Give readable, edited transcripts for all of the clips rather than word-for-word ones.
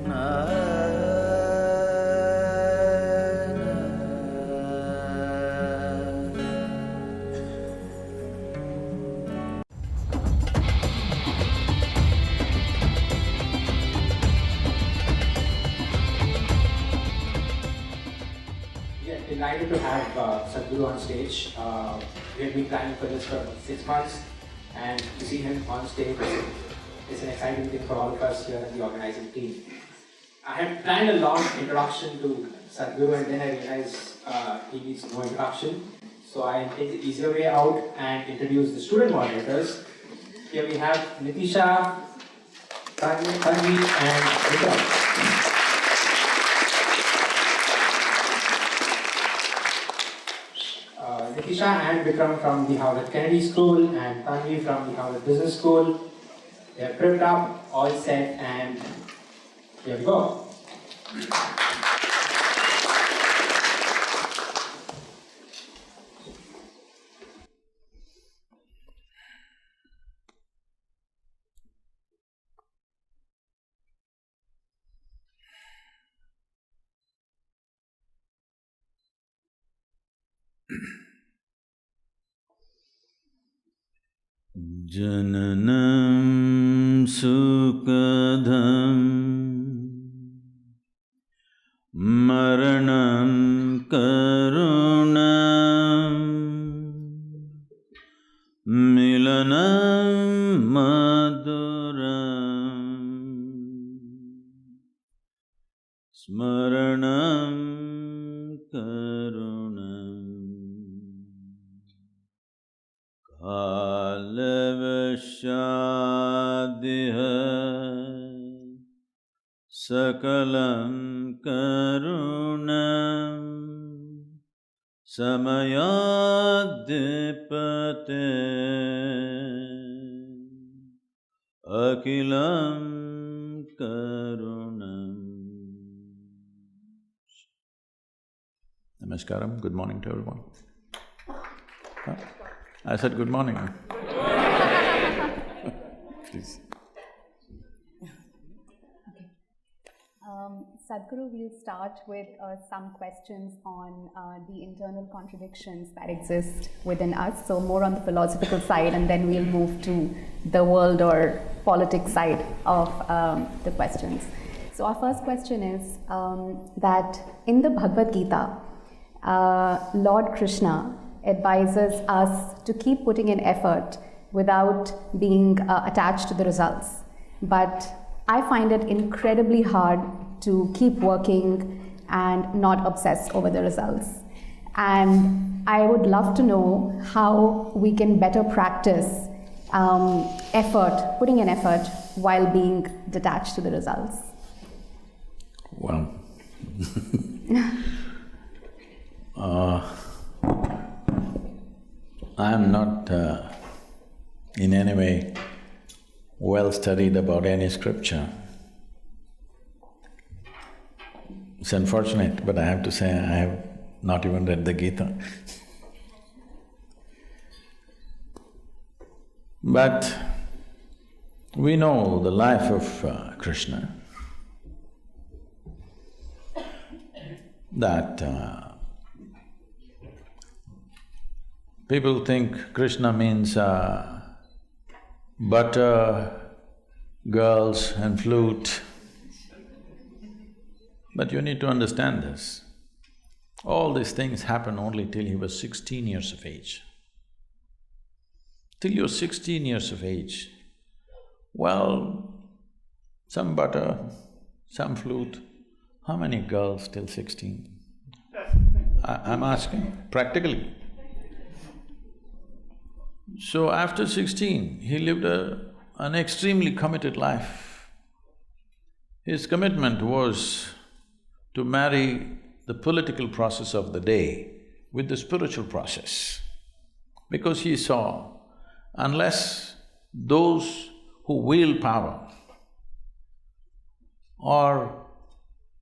We are delighted to have Sadhguru on stage. We have been planning for this for about 6 months, and to see him on stage is an exciting thing for all of us here in the organizing team. I had planned a long introduction to Sadhguru, and then I realized he needs no introduction. So I take the easier way out and introduce the student moderators. Here we have Nitisha, Tanvi, and Vikram. Nitisha and Vikram from the Harvard Kennedy School and Tanvi from the Harvard Business School. They're prepped up, all set, and here we go. Jananam sukadham maranam karunam milanam maduram smaranam karunam Kalavashadiha Sakalam Karunam Samayadipate Akilam Karunam. Namaskaram, good morning to everyone. Huh? I said good morning. Please. Sadhguru, we'll start with some questions on the internal contradictions that exist within us, so more on the philosophical side, and then we'll move to the world or politics side of the questions. So our first question is that in the Bhagavad Gita, Lord Krishna advises us to keep putting in effort without being attached to the results. But I find it incredibly hard to keep working and not obsess over the results. And I would love to know how we can better practice putting in effort while being detached to the results. Well, I am not in any way well studied about any scripture. It's unfortunate, but I have to say I have not even read the Gita. But we know the life of Krishna, that people think Krishna means butter, girls and flute. But you need to understand this. All these things happen only till he was 16 years of age. Till you're 16 years of age, well, some butter, some flute, how many girls till 16? I'm asking, practically. So after 16, he lived an extremely committed life. His commitment was to marry the political process of the day with the spiritual process, because he saw unless those who wield power are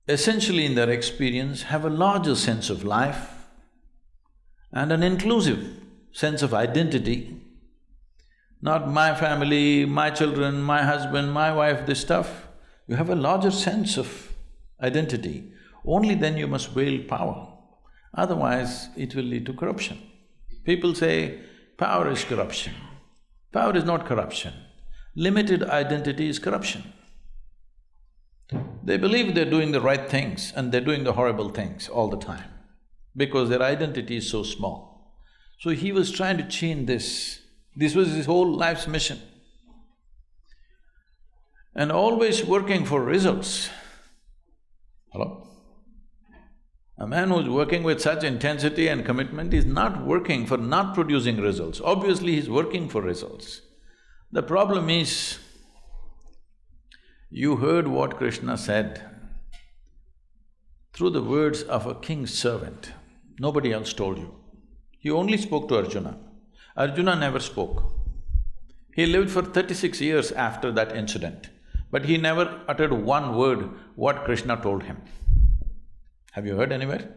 essentially in their experience have a larger sense of life and an inclusive sense of identity, not my family, my children, my husband, my wife, this stuff, you have a larger sense of identity, only then you must wield power. Otherwise, it will lead to corruption. People say, power is corruption. Power is not corruption. Limited identity is corruption. They believe they're doing the right things and they're doing the horrible things all the time because their identity is so small. So he was trying to change this. This was his whole life's mission. And always working for results. Hello? A man who's working with such intensity and commitment is not working for not producing results. Obviously, he's working for results. The problem is, you heard what Krishna said through the words of a king's servant. Nobody else told you. He only spoke to Arjuna. Arjuna never spoke. He lived for 36 years after that incident, but he never uttered one word what Krishna told him. Have you heard anywhere?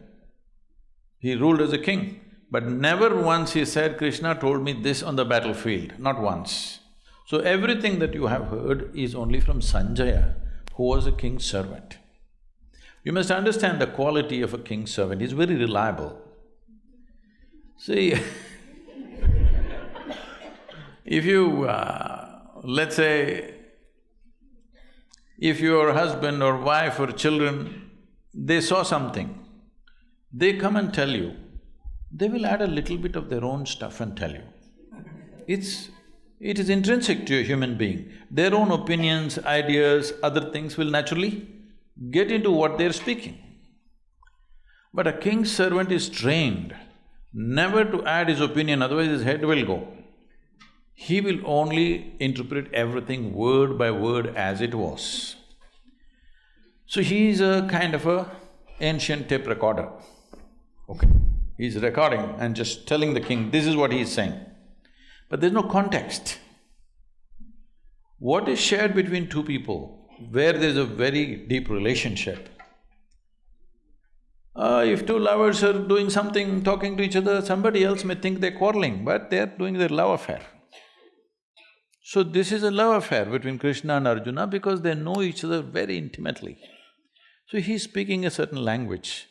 He ruled as a king, but never once he said, Krishna told me this on the battlefield, not once. So everything that you have heard is only from Sanjaya, who was a king's servant. You must understand the quality of a king's servant, he's very reliable. See, if you… let's say, if your husband or wife or children, they saw something, they come and tell you, they will add a little bit of their own stuff and tell you. It is intrinsic to a human being. Their own opinions, ideas, other things will naturally get into what they're speaking. But a king's servant is trained never to add his opinion, otherwise his head will go. He will only interpret everything word by word as it was. So he is a kind of a ancient tape recorder, okay? He's recording and just telling the king, this is what he is saying. But there's no context. What is shared between two people, where there's a very deep relationship, if two lovers are doing something, talking to each other, somebody else may think they're quarreling, but they're doing their love affair. So this is a love affair between Krishna and Arjuna because they know each other very intimately. So he's speaking a certain language.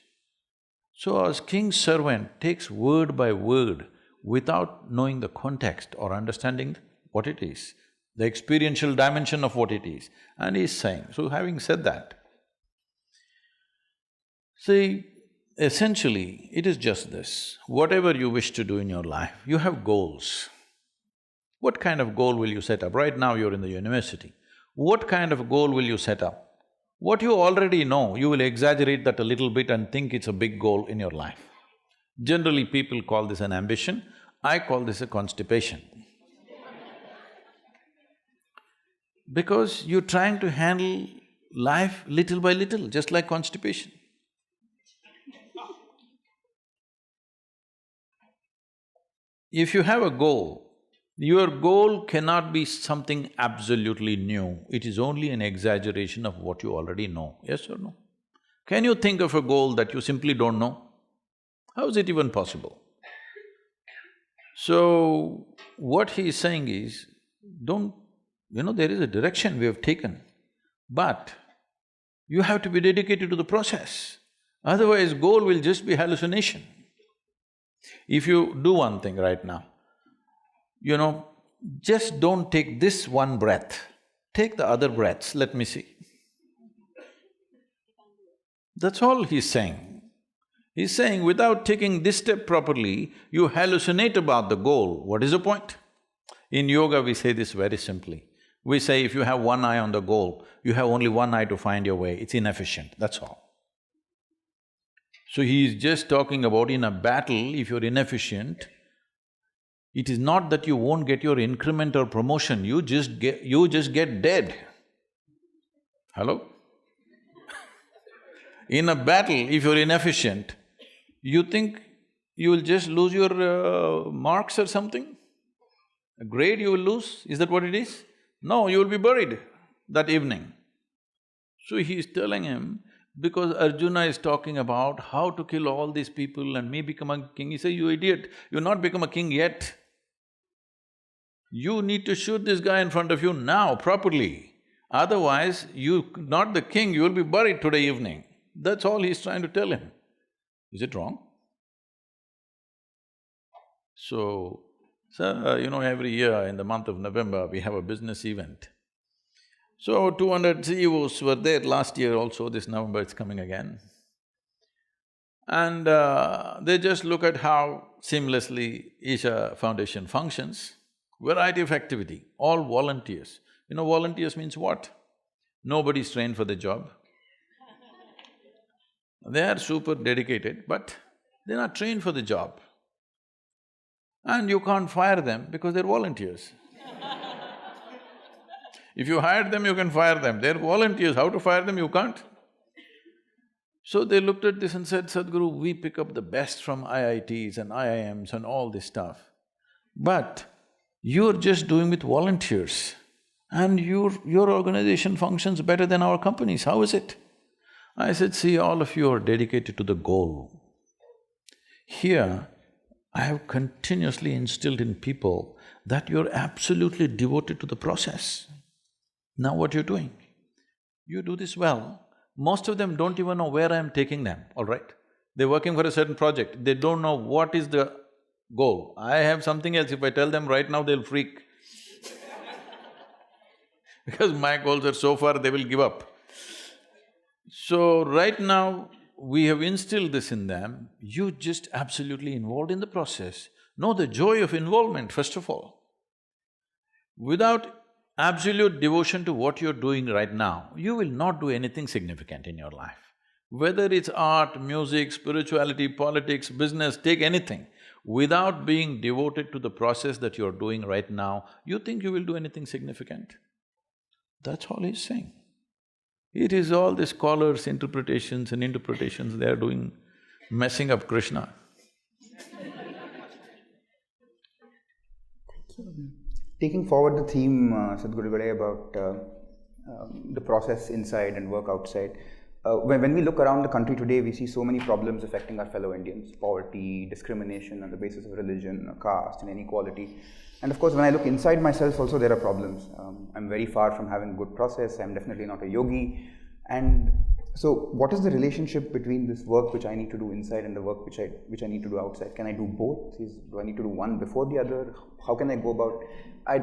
So as king's servant takes word by word without knowing the context or understanding what it is, the experiential dimension of what it is, and he's saying, so having said that, see, essentially it is just this, whatever you wish to do in your life, you have goals. What kind of goal will you set up? Right now you're in the university. What kind of goal will you set up? What you already know, you will exaggerate that a little bit and think it's a big goal in your life. Generally, people call this an ambition, I call this a constipation. Because you're trying to handle life little by little, just like constipation. If you have a goal, your goal cannot be something absolutely new, it is only an exaggeration of what you already know, yes or no? Can you think of a goal that you simply don't know? How is it even possible? So, what he is saying is, there is a direction we have taken, but you have to be dedicated to the process, otherwise goal will just be hallucination. If you do one thing right now, just don't take this one breath, take the other breaths, let me see. That's all he's saying. He's saying without taking this step properly, you hallucinate about the goal, what is the point? In yoga we say this very simply. We say if you have one eye on the goal, you have only one eye to find your way, it's inefficient, that's all. So he's just talking about in a battle, if you're inefficient, it is not that you won't get your increment or promotion, you just get dead. Hello? In a battle, if you're inefficient, you think you will just lose your marks or something? A grade you will lose, is that what it is? No, you will be buried that evening. So he's telling him, because Arjuna is talking about how to kill all these people and me become a king, he says, you idiot, you've not become a king yet. You need to shoot this guy in front of you now, properly. Otherwise, not the king, you will be buried today evening. That's all he's trying to tell him. Is it wrong? So, every year in the month of November, we have a business event. So, 200 CEOs were there last year also, this November it's coming again. And they just look at how seamlessly Isha Foundation functions. Variety of activity, all volunteers. Volunteers means what? Nobody's trained for the job. They are super dedicated, but they're not trained for the job. And you can't fire them because they're volunteers. If you hired them, you can fire them. They're volunteers, how to fire them, you can't. So they looked at this and said, Sadhguru, we pick up the best from IITs and IIMs and all this stuff. But you're just doing with volunteers and your organization functions better than our companies, how is it? I said, see, all of you are dedicated to the goal. Here, I have continuously instilled in people that you're absolutely devoted to the process. Now what you're doing? You do this well. Most of them don't even know where I'm taking them, all right? They're working for a certain project, they don't know what is the goal. I have something else, if I tell them right now, they'll freak. Because my goals are so far, they will give up. So right now, we have instilled this in them, you just absolutely involved in the process. Know the joy of involvement, first of all. Without absolute devotion to what you're doing right now, you will not do anything significant in your life. Whether it's art, music, spirituality, politics, business, take anything. Without being devoted to the process that you're doing right now, you think you will do anything significant? That's all he's saying. It is all the scholars' interpretations and interpretations they are doing, messing up Krishna. Taking forward the theme, Sadhguru Gade, about the process inside and work outside, when we look around the country today, we see so many problems affecting our fellow Indians: poverty, discrimination on the basis of religion, caste and inequality. And of course, when I look inside myself also, there are problems. I'm very far from having good process, I'm definitely not a yogi. And so, what is the relationship between this work which I need to do inside and the work which I need to do outside? Can I do both? Do I need to do one before the other? How can I go about…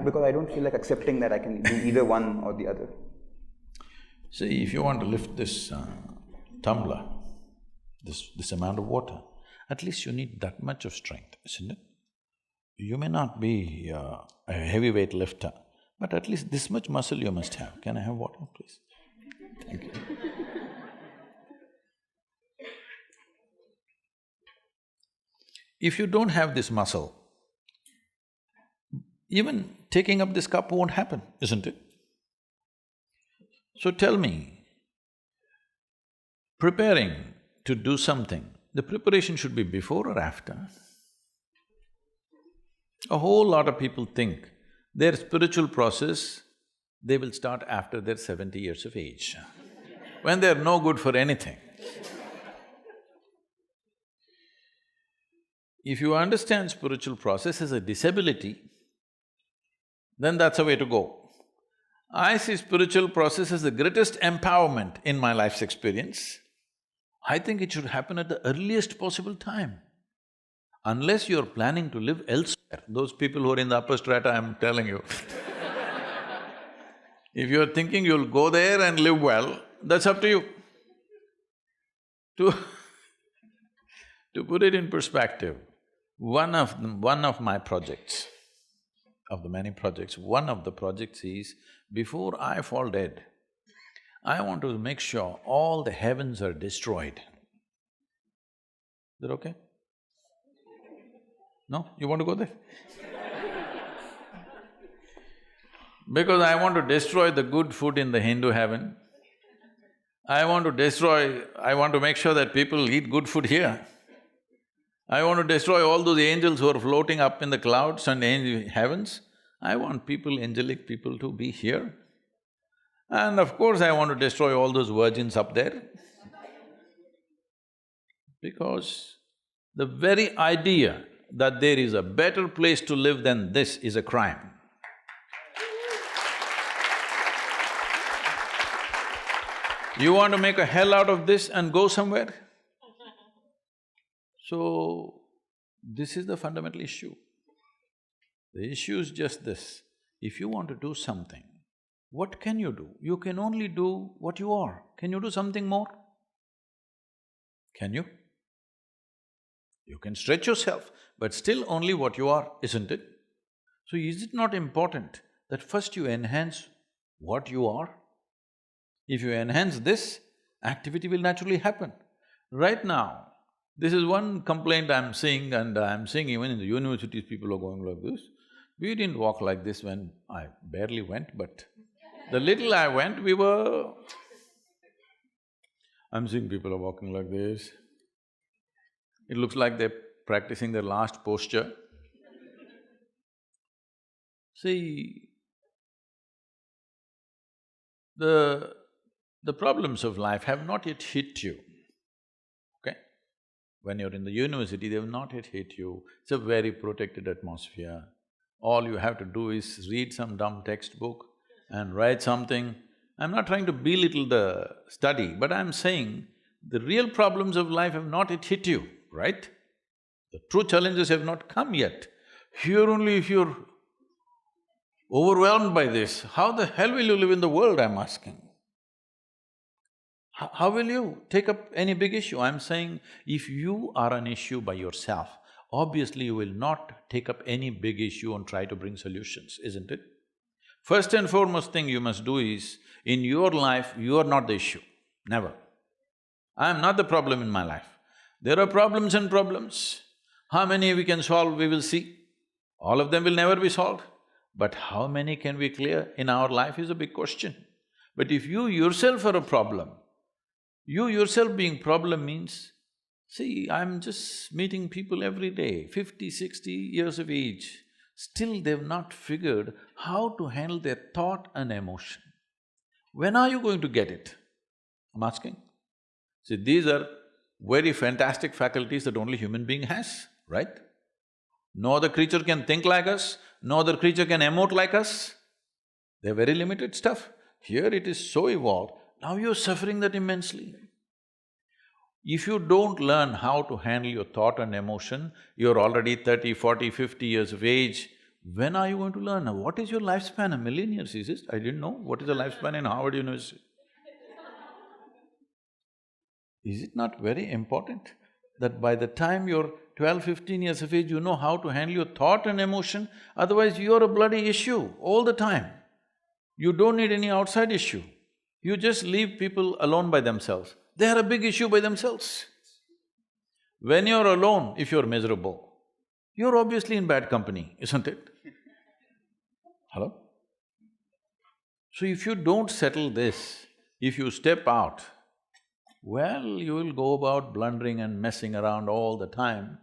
because I don't feel like accepting that I can do either one or the other. See, if you want to lift this tumbler, this amount of water, at least you need that much of strength, isn't it? You may not be a heavyweight lifter, but at least this much muscle you must have. Can I have water, please? Thank you. If you don't have this muscle, even taking up this cup won't happen, isn't it? So tell me, preparing to do something, the preparation should be before or after? A whole lot of people think their spiritual process, they will start after they're 70 years of age, when they're no good for anything. If you understand spiritual process as a disability, then that's the way to go. I see spiritual process as the greatest empowerment in my life's experience. I think it should happen at the earliest possible time. Unless you're planning to live elsewhere, those people who are in the upper strata, I'm telling you. If you're thinking you'll go there and live well, that's up to you. To put it in perspective, one of my projects, of the many projects, one of the projects is, before I fall dead, I want to make sure all the heavens are destroyed. Is that okay? No? You want to go there? Because I want to destroy the good food in the Hindu heaven. I want to make sure that people eat good food here. I want to destroy all those angels who are floating up in the clouds and heavens. I want people, angelic people, to be here. And of course, I want to destroy all those virgins up there. Because the very idea that there is a better place to live than this is a crime. You want to make a hell out of this and go somewhere? So, this is the fundamental issue. The issue is just this, if you want to do something, what can you do? You can only do what you are. Can you do something more? Can you? You can stretch yourself, but still only what you are, isn't it? So is it not important that first you enhance what you are? If you enhance this, activity will naturally happen. Right now, this is one complaint I'm seeing, and I'm seeing even in the universities people are going like this. We didn't walk like this when I barely went, but the little I went, we were… I'm seeing people are walking like this. It looks like they're practicing their last posture. See, the problems of life have not yet hit you, okay? When you're in the university, they have not yet hit you. It's a very protected atmosphere. All you have to do is read some dumb textbook and write something. I'm not trying to belittle the study, but I'm saying the real problems of life have not yet hit you, right? The true challenges have not come yet. Here only if you're overwhelmed by this, how the hell will you live in the world, I'm asking? How will you take up any big issue? I'm saying, if you are an issue by yourself, obviously you will not take up any big issue and try to bring solutions, isn't it? First and foremost thing you must do is, in your life, you are not the issue, never. I am not the problem in my life. There are problems and problems. How many we can solve, we will see. All of them will never be solved. But how many can we clear in our life is a big question. But if you yourself are a problem, you yourself being problem means, see, I'm just meeting people every day, 50, 60 years of age, still they've not figured how to handle their thought and emotion. When are you going to get it? I'm asking. See, these are very fantastic faculties that only human being has, right? No other creature can think like us, no other creature can emote like us. They're very limited stuff. Here it is so evolved, now you're suffering that immensely. If you don't learn how to handle your thought and emotion, you're already 30, 40, 50 years of age, when are you going to learn? What is your lifespan? A million years, is it? I didn't know. What is the lifespan in Harvard University? Is it not very important that by the time you're 12, 15 years of age, you know how to handle your thought and emotion? Otherwise, you're a bloody issue all the time. You don't need any outside issue. You just leave people alone by themselves. They are a big issue by themselves. When you're alone, if you're miserable, you're obviously in bad company, isn't it? Hello? So if you don't settle this, if you step out, well, you will go about blundering and messing around all the time.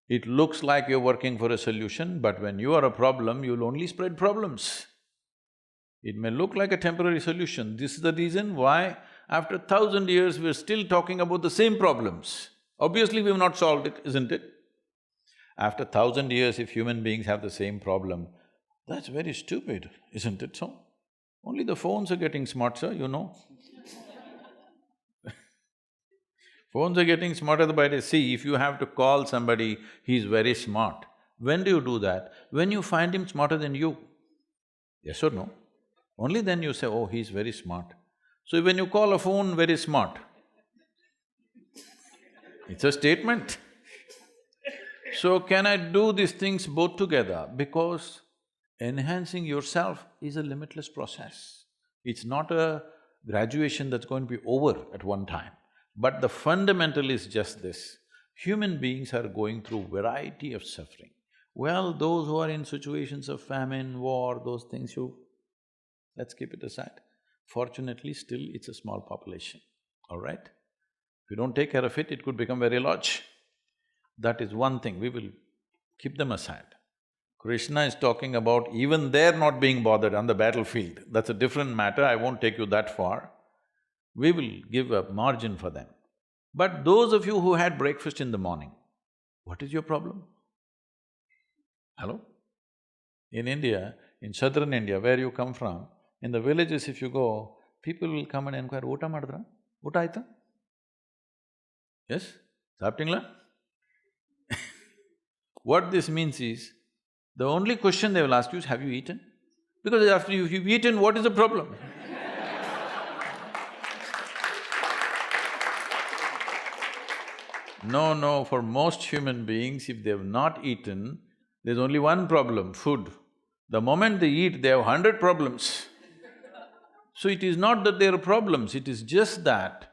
It looks like you're working for a solution, but when you are a problem, you'll only spread problems. It may look like a temporary solution. This is the reason why after 1,000 years we're still talking about the same problems. Obviously we've not solved it, isn't it? After 1,000 years, if human beings have the same problem, that's very stupid, isn't it so? Only the phones are getting smart, sir, you know. Phones are getting smarter by the day. See, if you have to call somebody, he's very smart. When do you do that? When you find him smarter than you. Yes or no? Only then you say, oh, he's very smart. So when you call a phone very smart, it's a statement. So can I do these things both together? Because enhancing yourself is a limitless process. It's not a graduation that's going to be over at one time. But the fundamental is just this, human beings are going through variety of suffering. Well, those who are in situations of famine, war, those things let's keep it aside. Fortunately, still it's a small population, all right? If you don't take care of it, it could become very large. That is one thing, we will keep them aside. Krishna is talking about even they're not being bothered on the battlefield. That's a different matter, I won't take you that far. We will give a margin for them. But those of you who had breakfast in the morning, what is your problem? Hello? In India, in southern India, where you come from, in the villages if you go, people will come and inquire, "Ota madra? Ota aita?" Yes? Saptingla? What this means is, the only question they will ask you is, have you eaten? Because after you've eaten, what is the problem? No, for most human beings, if they have not eaten, there's only one problem, food. The moment they eat, they have 100 problems. So it is not that there are problems, it is just that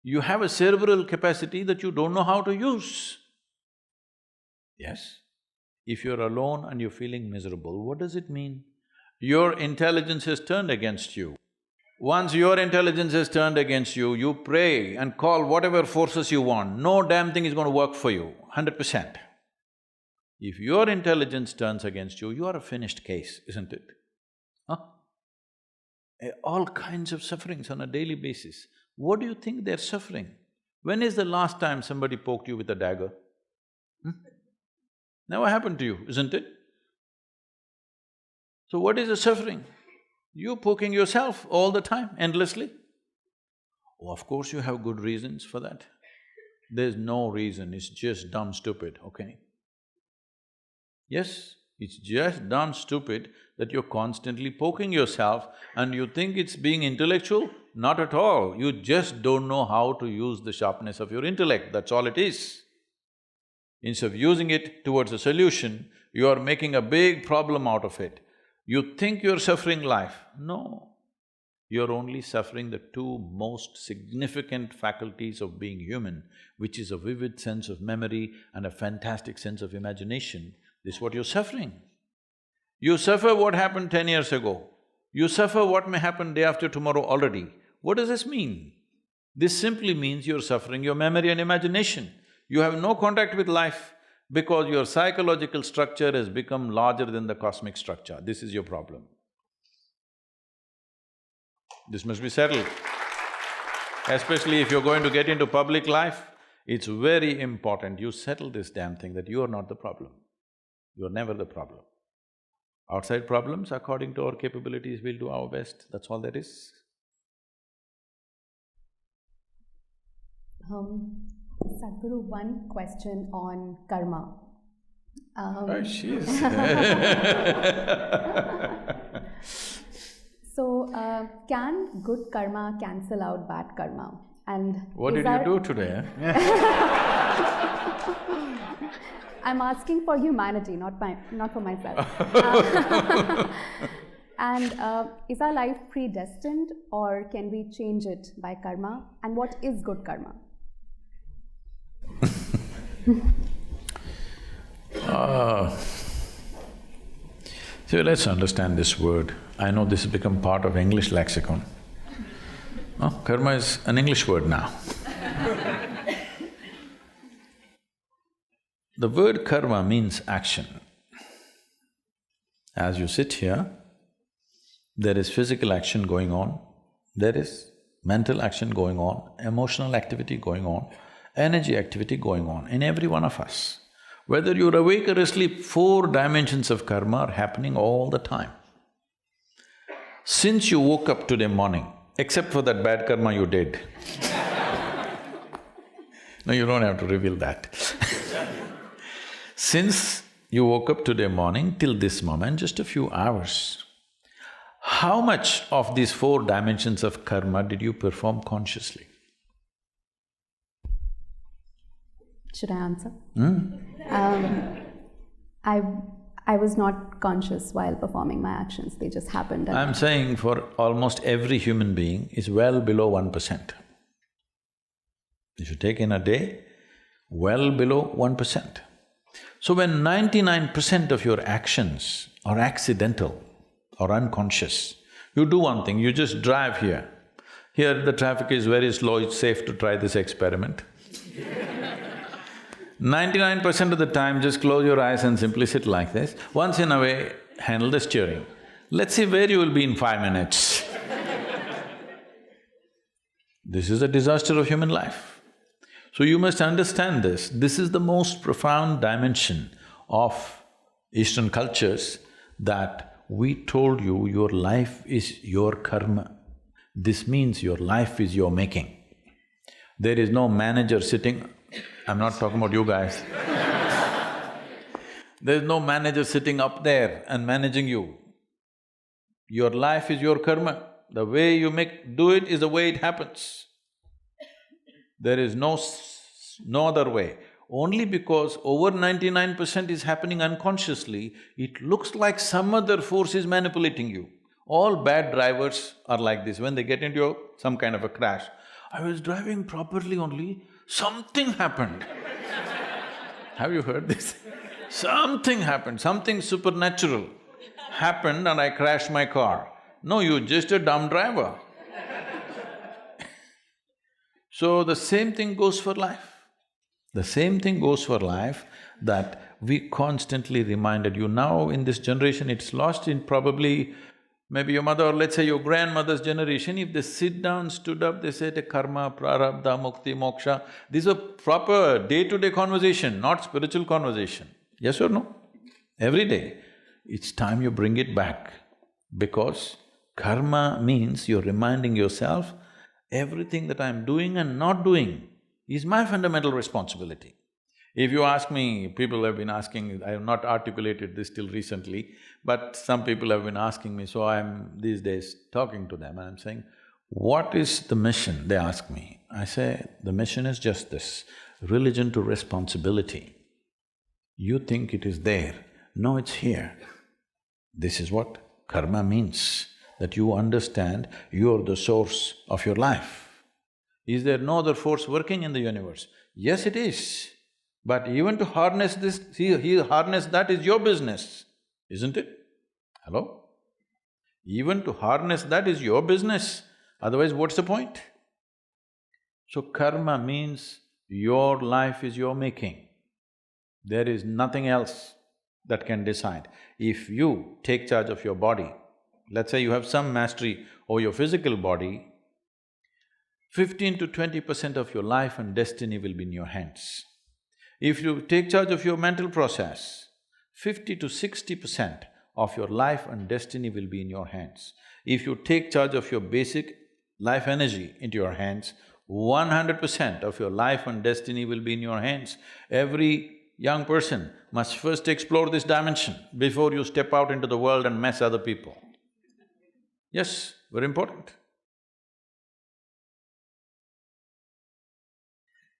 you have a cerebral capacity that you don't know how to use. Yes? If you're alone and you're feeling miserable, what does it mean? Your intelligence has turned against you. Once your intelligence has turned against you, you pray and call whatever forces you want, no damn thing is going to work for you, 100%. If your intelligence turns against you, you are a finished case, isn't it? Huh? All kinds of sufferings on a daily basis. What do you think they're suffering? When is the last time somebody poked you with a dagger? Never happened to you, isn't it? So what is the suffering? You're poking yourself all the time, endlessly. Oh, of course you have good reasons for that. There's no reason, it's just dumb stupid, okay? Yes, it's just dumb stupid that you're constantly poking yourself and you think it's being intellectual? Not at all, you just don't know how to use the sharpness of your intellect, that's all it is. Instead of using it towards a solution, you are making a big problem out of it. You think you're suffering life. No, you're only suffering the two most significant faculties of being human, which is a vivid sense of memory and a fantastic sense of imagination. This is what you're suffering. You suffer what happened 10 years ago. You suffer what may happen day after tomorrow already. What does this mean? This simply means you're suffering your memory and imagination. You have no contact with life because your psychological structure has become larger than the cosmic structure. This is your problem. This must be settled. Especially if you're going to get into public life, it's very important you settle this damn thing that you are not the problem. You're never the problem. Outside problems, according to our capabilities, we'll do our best, that's all there is. Sadhguru, one question on karma. She's So, can good karma cancel out bad karma? And what did you do today, I'm asking for humanity, not for myself. And is our life predestined or can we change it by karma? And what is good karma? So let's understand this word. I know this has become part of English lexicon. Karma is an English word now. The word karma means action. As you sit here, there is physical action going on, there is mental action going on, emotional activity going on, energy activity going on in every one of us. Whether you're awake or asleep, 4 dimensions of karma are happening all the time. Since you woke up today morning, except for that bad karma you did no, you don't have to reveal that Since you woke up today morning till this moment, just a few hours, how much of these 4 dimensions of karma did you perform consciously? Should I answer? I was not conscious while performing my actions, they just happened. I'm saying for almost every human being is well below 1%. If you take in a day, well below 1%. So when 99% of your actions are accidental or unconscious, you do one thing, you just drive here. Here the traffic is very slow, it's safe to try this experiment. 99% of the time, just close your eyes and simply sit like this. Once in a way, handle the steering. Let's see where you will be in 5 minutes. This is a disaster of human life. So you must understand this. This is the most profound dimension of Eastern cultures, that we told you your life is your karma. This means your life is your making. There is no manager sitting… I'm not talking about you guys. There's no manager sitting up there and managing you. Your life is your karma. The way you do it is the way it happens. There is no other way. Only because over 99% is happening unconsciously, it looks like some other force is manipulating you. All bad drivers are like this. When they get into some kind of a crash, I was driving properly only, something happened. Have you heard this? Something happened, something supernatural happened and I crashed my car. No, you're just a dumb driver. So the same thing goes for life. The same thing goes for life, that we constantly reminded you. Now in this generation, it's lost in probably maybe your mother or let's say your grandmother's generation. If they sit down, stood up, they say karma, prarabdha, mukti, moksha. These are proper day-to-day conversation, not spiritual conversation. Yes or no? Every day. It's time you bring it back, because karma means you're reminding yourself, everything that I'm doing and not doing is my fundamental responsibility. If you ask me, people have been asking, I have not articulated this till recently, but some people have been asking me, so I'm these days talking to them and I'm saying, what is the mission? They ask me. I say, the mission is just this, religion to responsibility. You think it is there, no, it's here. This is what karma means, that you understand you're the source of your life. Is there no other force working in the universe? Yes, it is. But even to harness this, harness that is your business, isn't it? Hello? Even to harness that is your business, otherwise what's the point? So karma means your life is your making. There is nothing else that can decide. If you take charge of your body, let's say you have some mastery over your physical body, 15 to 20% of your life and destiny will be in your hands. If you take charge of your mental process, 50 to 60% of your life and destiny will be in your hands. If you take charge of your basic life energy into your hands, 100% of your life and destiny will be in your hands. Every young person must first explore this dimension before you step out into the world and mess other people. Yes, very important.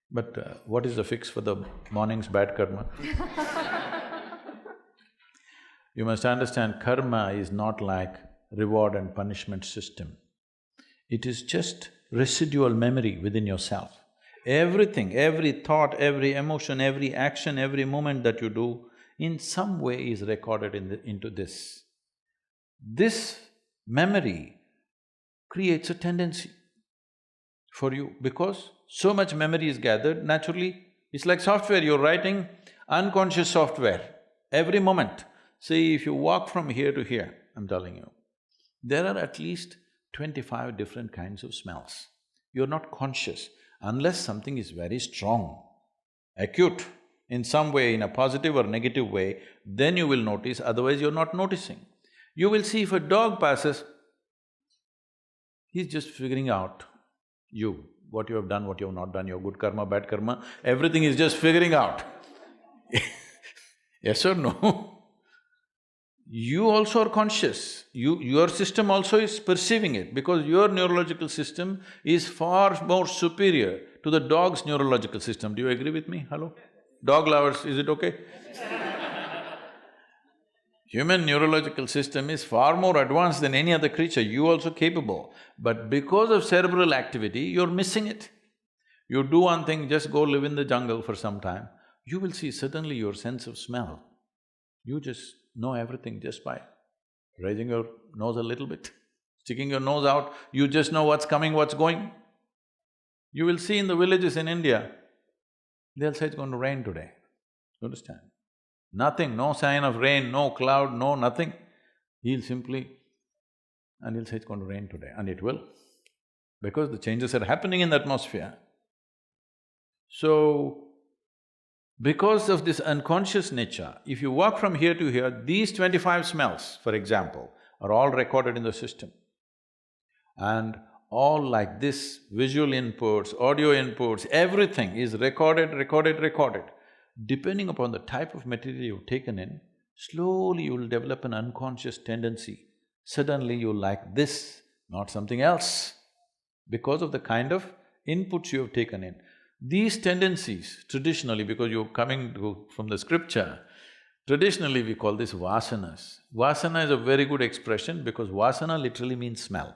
But what is the fix for the morning's bad karma? You must understand, karma is not like reward and punishment system. It is just residual memory within yourself. Everything, every thought, every emotion, every action, every moment that you do, in some way is recorded into this. This memory creates a tendency for you, because so much memory is gathered, naturally, it's like software, you're writing unconscious software every moment. See, if you walk from here to here, I'm telling you, there are at least 25 different kinds of smells. You're not conscious unless something is very strong, acute, in some way, in a positive or negative way, then you will notice, otherwise you're not noticing. You will see if a dog passes, he's just figuring out you, what you have done, what you have not done, your good karma, bad karma, everything is just figuring out. Yes or no? You also are conscious, your system also is perceiving it, because your neurological system is far more superior to the dog's neurological system. Do you agree with me? Hello? Dog lovers, is it okay? Human neurological system is far more advanced than any other creature, you also capable. But because of cerebral activity, you're missing it. You do one thing, just go live in the jungle for some time, you will see suddenly your sense of smell. You just know everything just by raising your nose a little bit, sticking your nose out, you just know what's coming, what's going. You will see in the villages in India, they'll say it's going to rain today, you understand? Nothing, no sign of rain, no cloud, no nothing. He'll simply… and he'll say it's going to rain today, and it will, because the changes are happening in the atmosphere. So, because of this unconscious nature, if you walk from here to here, these 25 smells, for example, are all recorded in the system. And all like this, visual inputs, audio inputs, everything is recorded, recorded, recorded. Depending upon the type of material you've taken in, slowly you'll develop an unconscious tendency. Suddenly you'll like this, not something else, because of the kind of inputs you have taken in. These tendencies, traditionally, because you're from the scripture, traditionally we call this vasanas. Vasana is a very good expression because vasana literally means smell.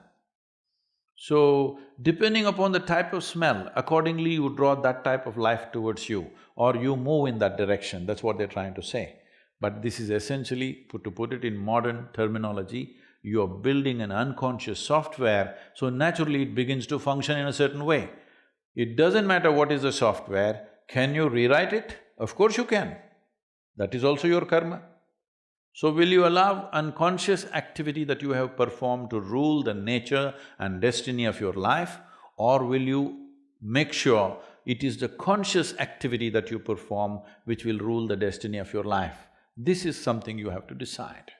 So, depending upon the type of smell, accordingly you draw that type of life towards you or you move in that direction, that's what they're trying to say. But this is essentially, to put it in modern terminology, you're building an unconscious software, so naturally it begins to function in a certain way. It doesn't matter what is the software, can you rewrite it? Of course you can. That is also your karma. So will you allow unconscious activity that you have performed to rule the nature and destiny of your life, or will you make sure it is the conscious activity that you perform which will rule the destiny of your life? This is something you have to decide.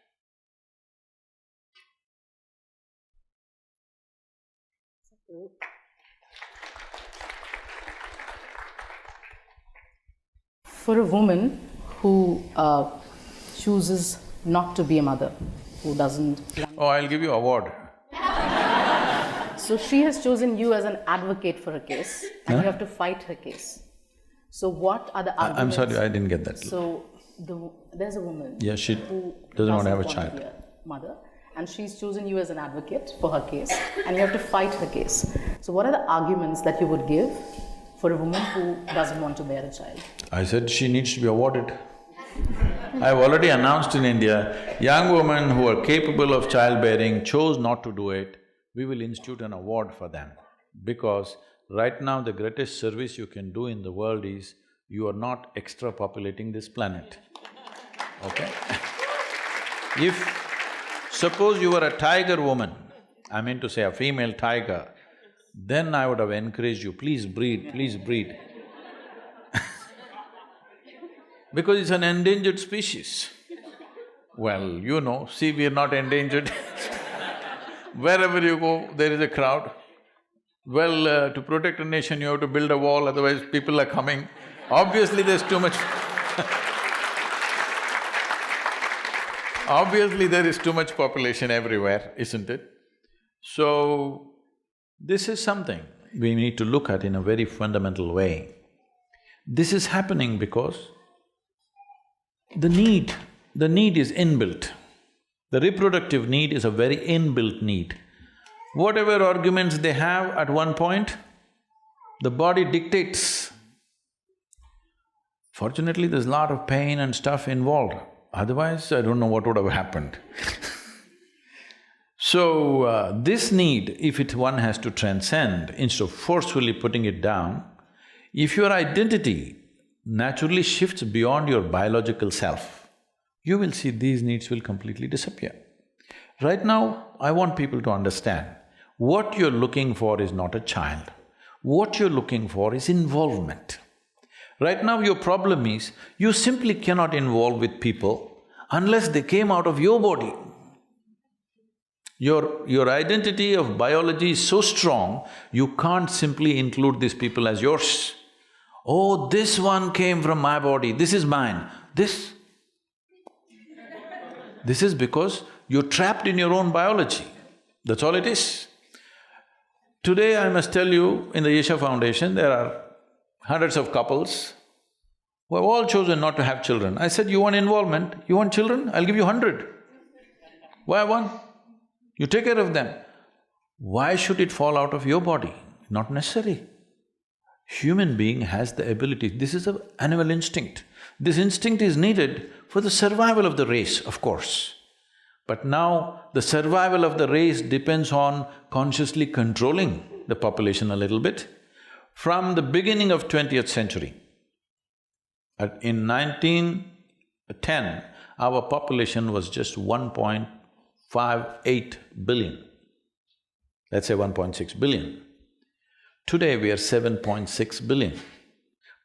For a woman who chooses not to be a mother, who doesn't… Oh, I'll give you award. So she has chosen you as an advocate for her case, and you have to fight her case. So what are the arguments… I'm sorry, I didn't get that. So there's a woman… Yeah, she who doesn't want to have a be child. Mother, and she's chosen you as an advocate for her case, and you have to fight her case. So what are the arguments that you would give for a woman who doesn't want to bear a child? I said she needs to be awarded. I've already announced in India, young women who are capable of childbearing chose not to do it, we will institute an award for them. Because right now the greatest service you can do in the world is, you are not extra-populating this planet, okay? If suppose you were a tiger woman, I mean to say a female tiger, then I would have encouraged you, please breed, please breed. Because it's an endangered species. Well, you know, see, we are not endangered. Wherever you go, there is a crowd. Well, to protect a nation, you have to build a wall, otherwise people are coming. Obviously, there's too much obviously, there is too much population everywhere, isn't it? So, this is something we need to look at in a very fundamental way. This is happening because the need is inbuilt. The reproductive need is a very inbuilt need. Whatever arguments they have at one point, the body dictates. Fortunately, there's a lot of pain and stuff involved, otherwise I don't know what would have happened. So, this need, if one has to transcend, instead of forcefully putting it down, if your identity naturally shifts beyond your biological self, you will see these needs will completely disappear. Right now, I want people to understand, what you're looking for is not a child. What you're looking for is involvement. Right now, your problem is, you simply cannot involve with people unless they came out of your body. Your identity of biology is so strong, you can't simply include these people as yours. Oh, this one came from my body, this is mine. This is because you're trapped in your own biology, that's all it is. Today, I must tell you, in the Yesha Foundation, there are hundreds of couples who have all chosen not to have children. I said, you want involvement, you want children, I'll give you 100. Why one? You take care of them. Why should it fall out of your body? Not necessary. Human being has the ability, this is an animal instinct. This instinct is needed for the survival of the race, of course. But now, the survival of the race depends on consciously controlling the population a little bit. From the beginning of 20th century, in 1910, our population was just 1.58 billion, let's say 1.6 billion. Today we are 7.6 billion.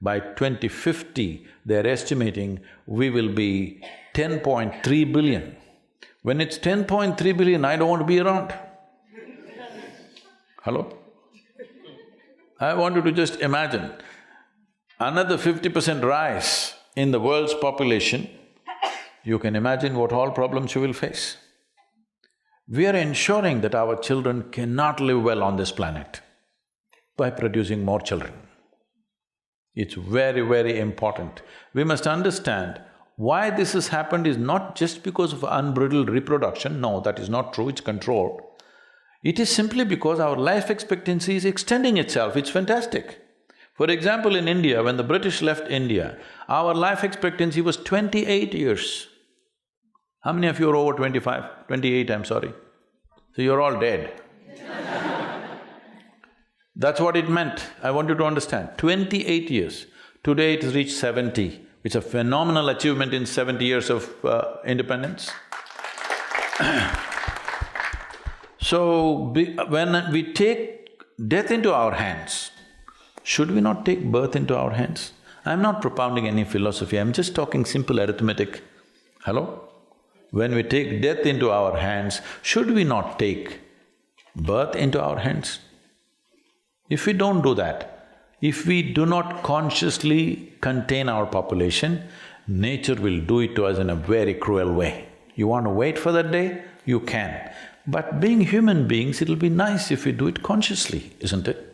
By 2050, they're estimating we will be 10.3 billion. When it's 10.3 billion, I don't want to be around. Hello? I want you to just imagine another 50% rise in the world's population, you can imagine what all problems you will face. We are ensuring that our children cannot live well on this planet by producing more children. It's very, very important. We must understand why this has happened is not just because of unbridled reproduction, no, that is not true, it's controlled. It is simply because our life expectancy is extending itself, it's fantastic. For example, in India, when the British left India, our life expectancy was 28 years. How many of you are over 25? 28, I'm sorry. So you're all dead. That's what it meant, I want you to understand. 28 years. Today it has reached 70. It's a phenomenal achievement in 70 years of independence. So, when we take death into our hands, should we not take birth into our hands? I'm not propounding any philosophy, I'm just talking simple arithmetic. Hello? When we take death into our hands, should we not take birth into our hands? If we don't do that, if we do not consciously contain our population, nature will do it to us in a very cruel way. You want to wait for that day? You can. But being human beings, it'll be nice if we do it consciously, isn't it?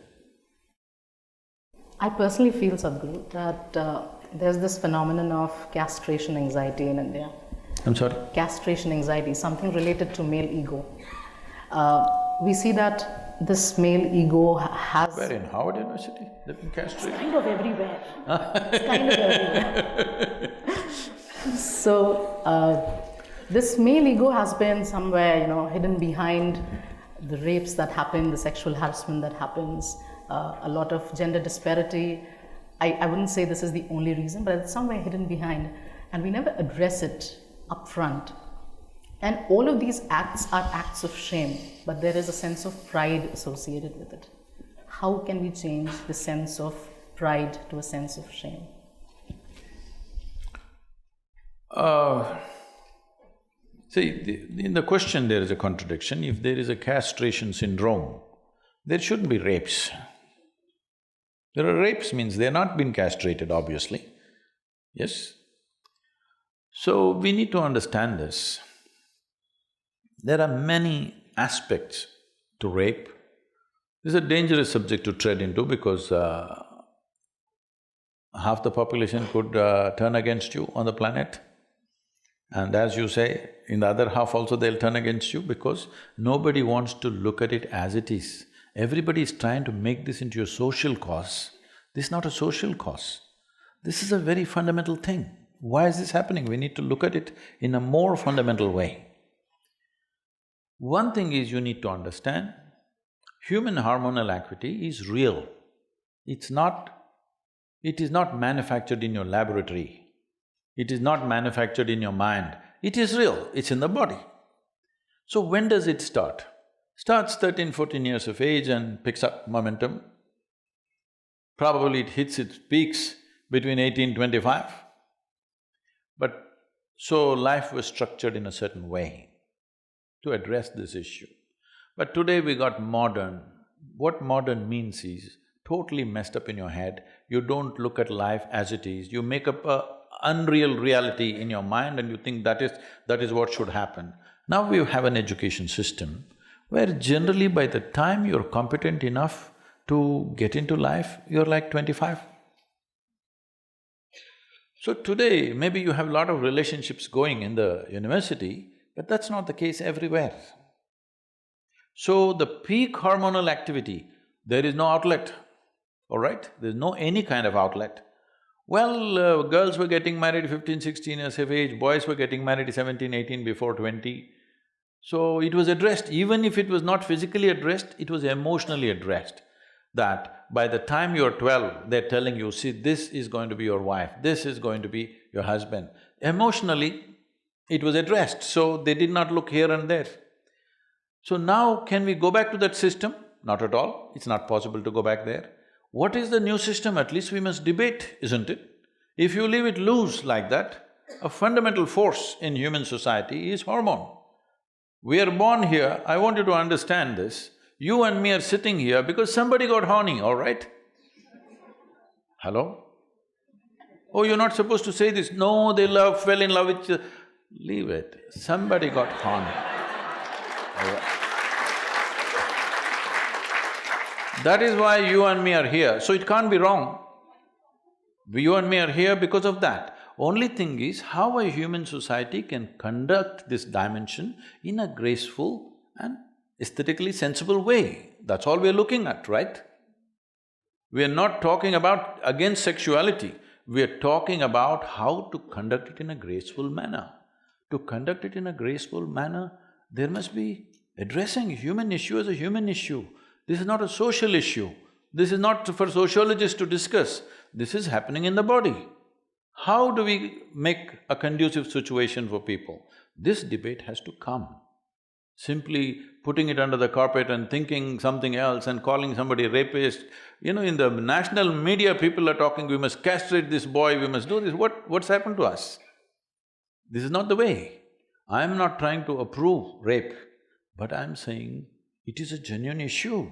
I personally feel, Sadhguru, that there's this phenomenon of castration anxiety in India. I'm sorry? Castration anxiety, something related to male ego. We see that this male ego has… Where, in Harvard University? They've been castrated? Kind of everywhere. It's kind of everywhere. So, this male ego has been somewhere, hidden behind the rapes that happen, the sexual harassment that happens, a lot of gender disparity. I wouldn't say this is the only reason, but it's somewhere hidden behind, and we never address it up front. And all of these acts are acts of shame, but there is a sense of pride associated with it. How can we change the sense of pride to a sense of shame? See, in the question there is a contradiction. If there is a castration syndrome, there shouldn't be rapes. There are rapes means they're not been castrated, obviously, yes? So, we need to understand this. There are many aspects to rape. This is a dangerous subject to tread into because half the population could turn against you on the planet. And as you say, in the other half also they'll turn against you because nobody wants to look at it as it is. Everybody is trying to make this into a social cause. This is not a social cause. This is a very fundamental thing. Why is this happening? We need to look at it in a more fundamental way. One thing is you need to understand, human hormonal activity is real. It is not manufactured in your laboratory. It is not manufactured in your mind. It is real, it's in the body. So when does it start? Starts 13, 14 years of age and picks up momentum. Probably it hits its peaks between 18, 25. But so life was structured in a certain way to address this issue. But today we got modern. What modern means is totally messed up in your head. You don't look at life as it is. You make up a unreal reality in your mind and you think that is what should happen. Now we have an education system where generally by the time you're competent enough to get into life, you're like 25. So today, maybe you have a lot of relationships going in the university, but that's not the case everywhere. So the peak hormonal activity, there is no outlet, all right? There's no any kind of outlet. Well, girls were getting married 15, 16 years of age, boys were getting married 17, 18, before 20. So it was addressed, even if it was not physically addressed, it was emotionally addressed. That by the time you're 12, they're telling you, see, this is going to be your wife, this is going to be your husband. Emotionally, it was addressed, so they did not look here and there. So now, can we go back to that system? Not at all, it's not possible to go back there. What is the new system? At least we must debate, isn't it? If you leave it loose like that, a fundamental force in human society is hormone. We are born here, I want you to understand this, You and me are sitting here because somebody got horny, all right? Hello? Oh, you're not supposed to say this. No, they fell in love with you. Leave it. Somebody got horny. All right. That is why you and me are here, so it can't be wrong. You and me are here because of that. Only thing is how a human society can conduct this dimension in a graceful and aesthetically sensible way. That's all we're looking at, right? We're not talking about against sexuality, we're talking about how to conduct it in a graceful manner. To conduct it in a graceful manner, there must be addressing human issue as a human issue. This is not a social issue. This is not for sociologists to discuss. This is happening in the body. How do we make a conducive situation for people? This debate has to come. Simply putting it under the carpet and thinking something else and calling somebody a rapist, in the national media people are talking, we must castrate this boy, we must do this. What's happened to us? This is not the way. I'm not trying to approve rape, but I'm saying it is a genuine issue.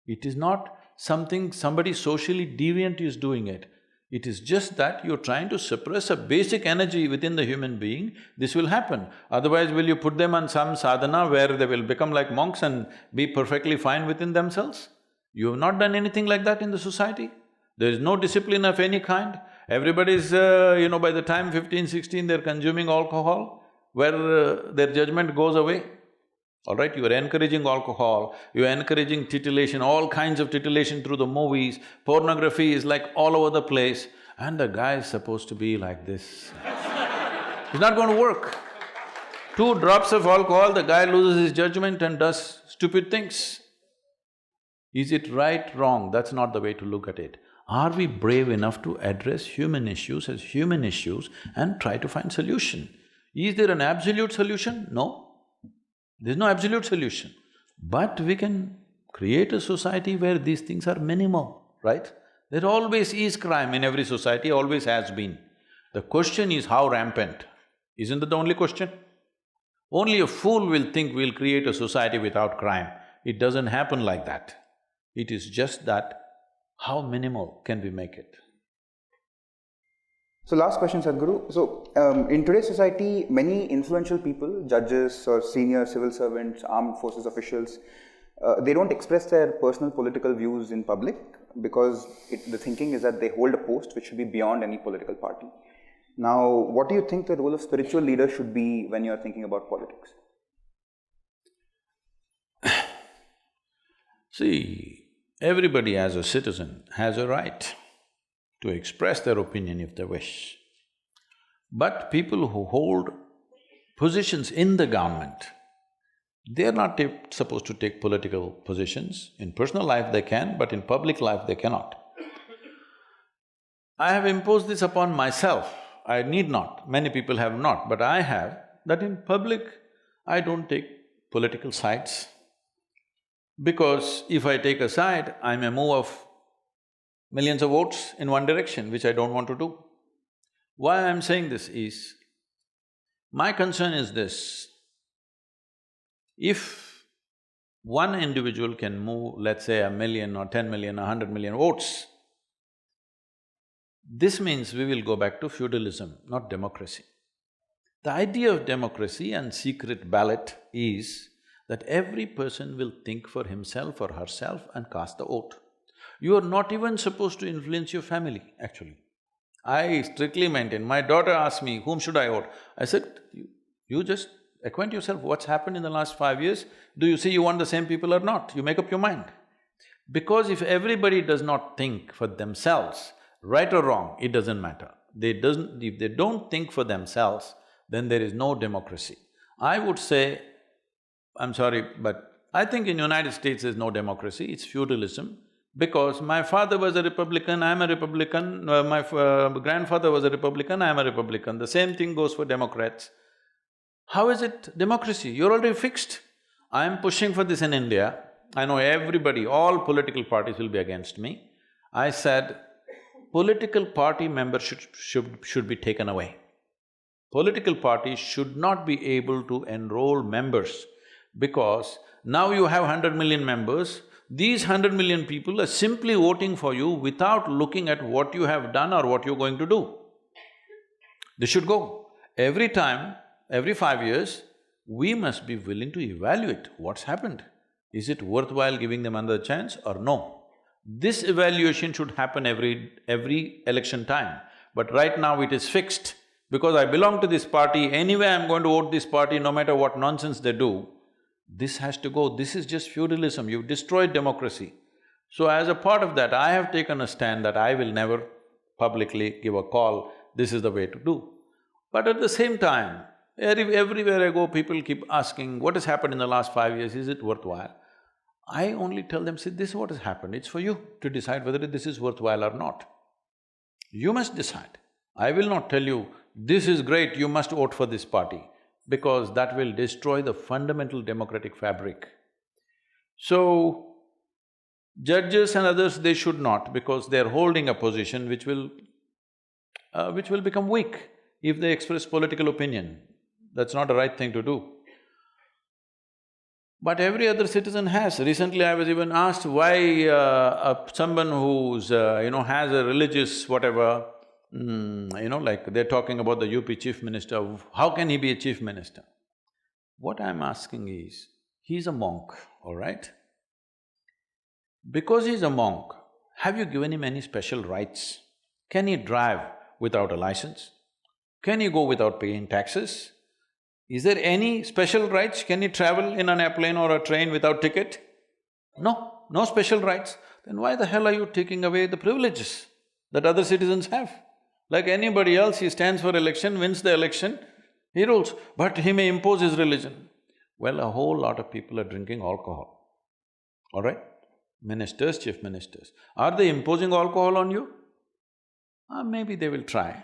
It is not something somebody socially deviant is doing it. It is just that you're trying to suppress a basic energy within the human being, this will happen. Otherwise, will you put them on some sadhana where they will become like monks and be perfectly fine within themselves? You have not done anything like that in the society. There is no discipline of any kind. Everybody's, by the time 15, 16, they're consuming alcohol, where their judgment goes away. All right, you are encouraging alcohol, you are encouraging titillation, all kinds of titillation through the movies, pornography is like all over the place, and the guy is supposed to be like this. It's not going to work. 2 drops of alcohol, the guy loses his judgment and does stupid things. Is it right, wrong? That's not the way to look at it. Are we brave enough to address human issues as human issues and try to find solution? Is there an absolute solution? No. There's no absolute solution. But we can create a society where these things are minimal, right? There always is crime in every society, always has been. The question is how rampant. Isn't that the only question? Only a fool will think we'll create a society without crime. It doesn't happen like that. It is just that how minimal can we make it? So last question, Sadhguru. So in today's society, many influential people, judges or senior civil servants, armed forces officials, they don't express their personal political views in public because the thinking is that they hold a post which should be beyond any political party. Now, what do you think the role of spiritual leaders should be when you're thinking about politics? See, everybody as a citizen has a right to express their opinion if they wish. But people who hold positions in the government, they're not supposed to take political positions. In personal life they can, but in public life they cannot. I have imposed this upon myself. I need not, many people have not, but I have, that in public I don't take political sides. Because if I take a side, I may move off millions of votes in one direction, which I don't want to do. Why I'm saying this is, my concern is this: if one individual can move, let's say, 1 million or 10 million or 100 million votes, this means we will go back to feudalism, not democracy. The idea of democracy and secret ballot is that every person will think for himself or herself and cast the vote. You are not even supposed to influence your family, actually. I strictly maintain, my daughter asked me, whom should I vote? I said, you just acquaint yourself what's happened in the last 5 years. Do you see you want the same people or not? You make up your mind. Because if everybody does not think for themselves, right or wrong, it doesn't matter. If they don't think for themselves, then there is no democracy. I would say, I'm sorry, but I think in United States there's no democracy, it's feudalism. Because my father was a Republican, I'm a Republican, my grandfather was a Republican, I'm a Republican. The same thing goes for Democrats. How is it democracy? You're already fixed. I'm pushing for this in India. I know everybody, all political parties will be against me. I said, political party membership should be taken away. Political parties should not be able to enroll members because now you have 100 million members, these 100 million people are simply voting for you without looking at what you have done or what you're going to do. They should go. Every time, every 5 years, we must be willing to evaluate what's happened. Is it worthwhile giving them another chance or no? This evaluation should happen every election time. But right now it is fixed. Because I belong to this party, anyway I'm going to vote this party no matter what nonsense they do. This has to go. This is just feudalism. You've destroyed democracy. So as a part of that, I have taken a stand that I will never publicly give a call, this is the way to do. But at the same time, everywhere I go, people keep asking, what has happened in the last 5 years, is it worthwhile? I only tell them, see, this is what has happened, it's for you to decide whether this is worthwhile or not. You must decide. I will not tell you, this is great, you must vote for this party, because that will destroy the fundamental democratic fabric. So, judges and others, they should not, because they're holding a position which will become weak if they express political opinion. That's not the right thing to do. But every other citizen has. Recently I was even asked why someone who's has a religious whatever, like they're talking about the UP chief minister, how can he be a chief minister? What I'm asking is, he's a monk, all right? Because he's a monk, have you given him any special rights? Can he drive without a license? Can he go without paying taxes? Is there any special rights? Can he travel in an airplane or a train without ticket? No, no special rights. Then why the hell are you taking away the privileges that other citizens have? Like anybody else, he stands for election, wins the election, he rules, but he may impose his religion. Well, a whole lot of people are drinking alcohol, all right? Ministers, chief ministers. Are they imposing alcohol on you? Maybe they will try.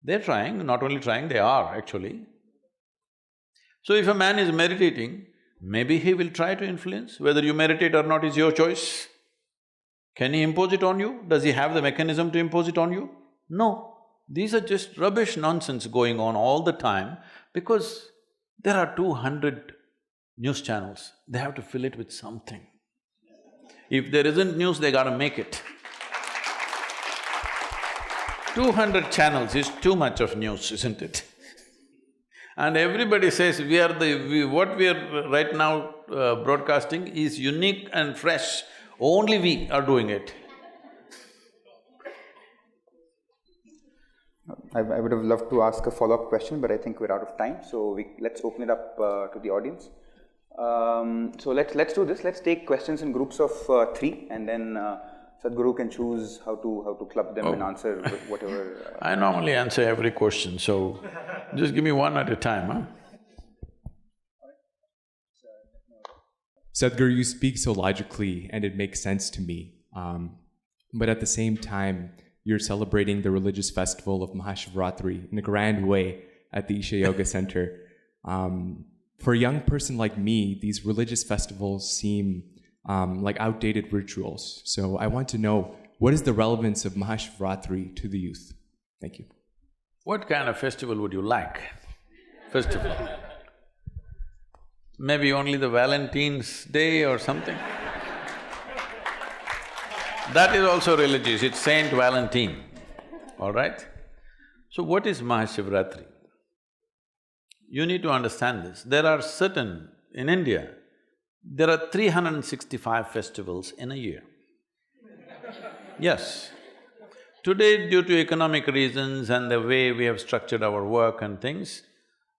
They're trying, not only trying, they are actually. So if a man is meditating, maybe he will try to influence, whether you meditate or not is your choice. Can he impose it on you? Does he have the mechanism to impose it on you? No. These are just rubbish nonsense going on all the time because there are 200 news channels, they have to fill it with something. If there isn't news, they gotta make it. 200 channels is too much of news, isn't it? And everybody says what we are right now broadcasting is unique and fresh, only we are doing it. I would have loved to ask a follow-up question, but I think we're out of time, so let's open it up to the audience. So let's do this. Let's take questions in groups of 3, and then Sadhguru can choose how to club them and answer whatever… I normally answer every question, so just give me one at a time, huh? Sadhguru, you speak so logically and it makes sense to me. But at the same time, you're celebrating the religious festival of Mahashivratri in a grand way at the Isha Yoga Center. For a young person like me, these religious festivals seem like outdated rituals. So I want to know, what is the relevance of Mahashivratri to the youth? Thank you. What kind of festival would you like? First of all, maybe only the Valentine's Day or something? That is also religious, it's Saint Valentine, all right? So what is Mahashivratri? You need to understand this. There are certain… in India, there are 365 festivals in a year. Yes. Today, due to economic reasons and the way we have structured our work and things,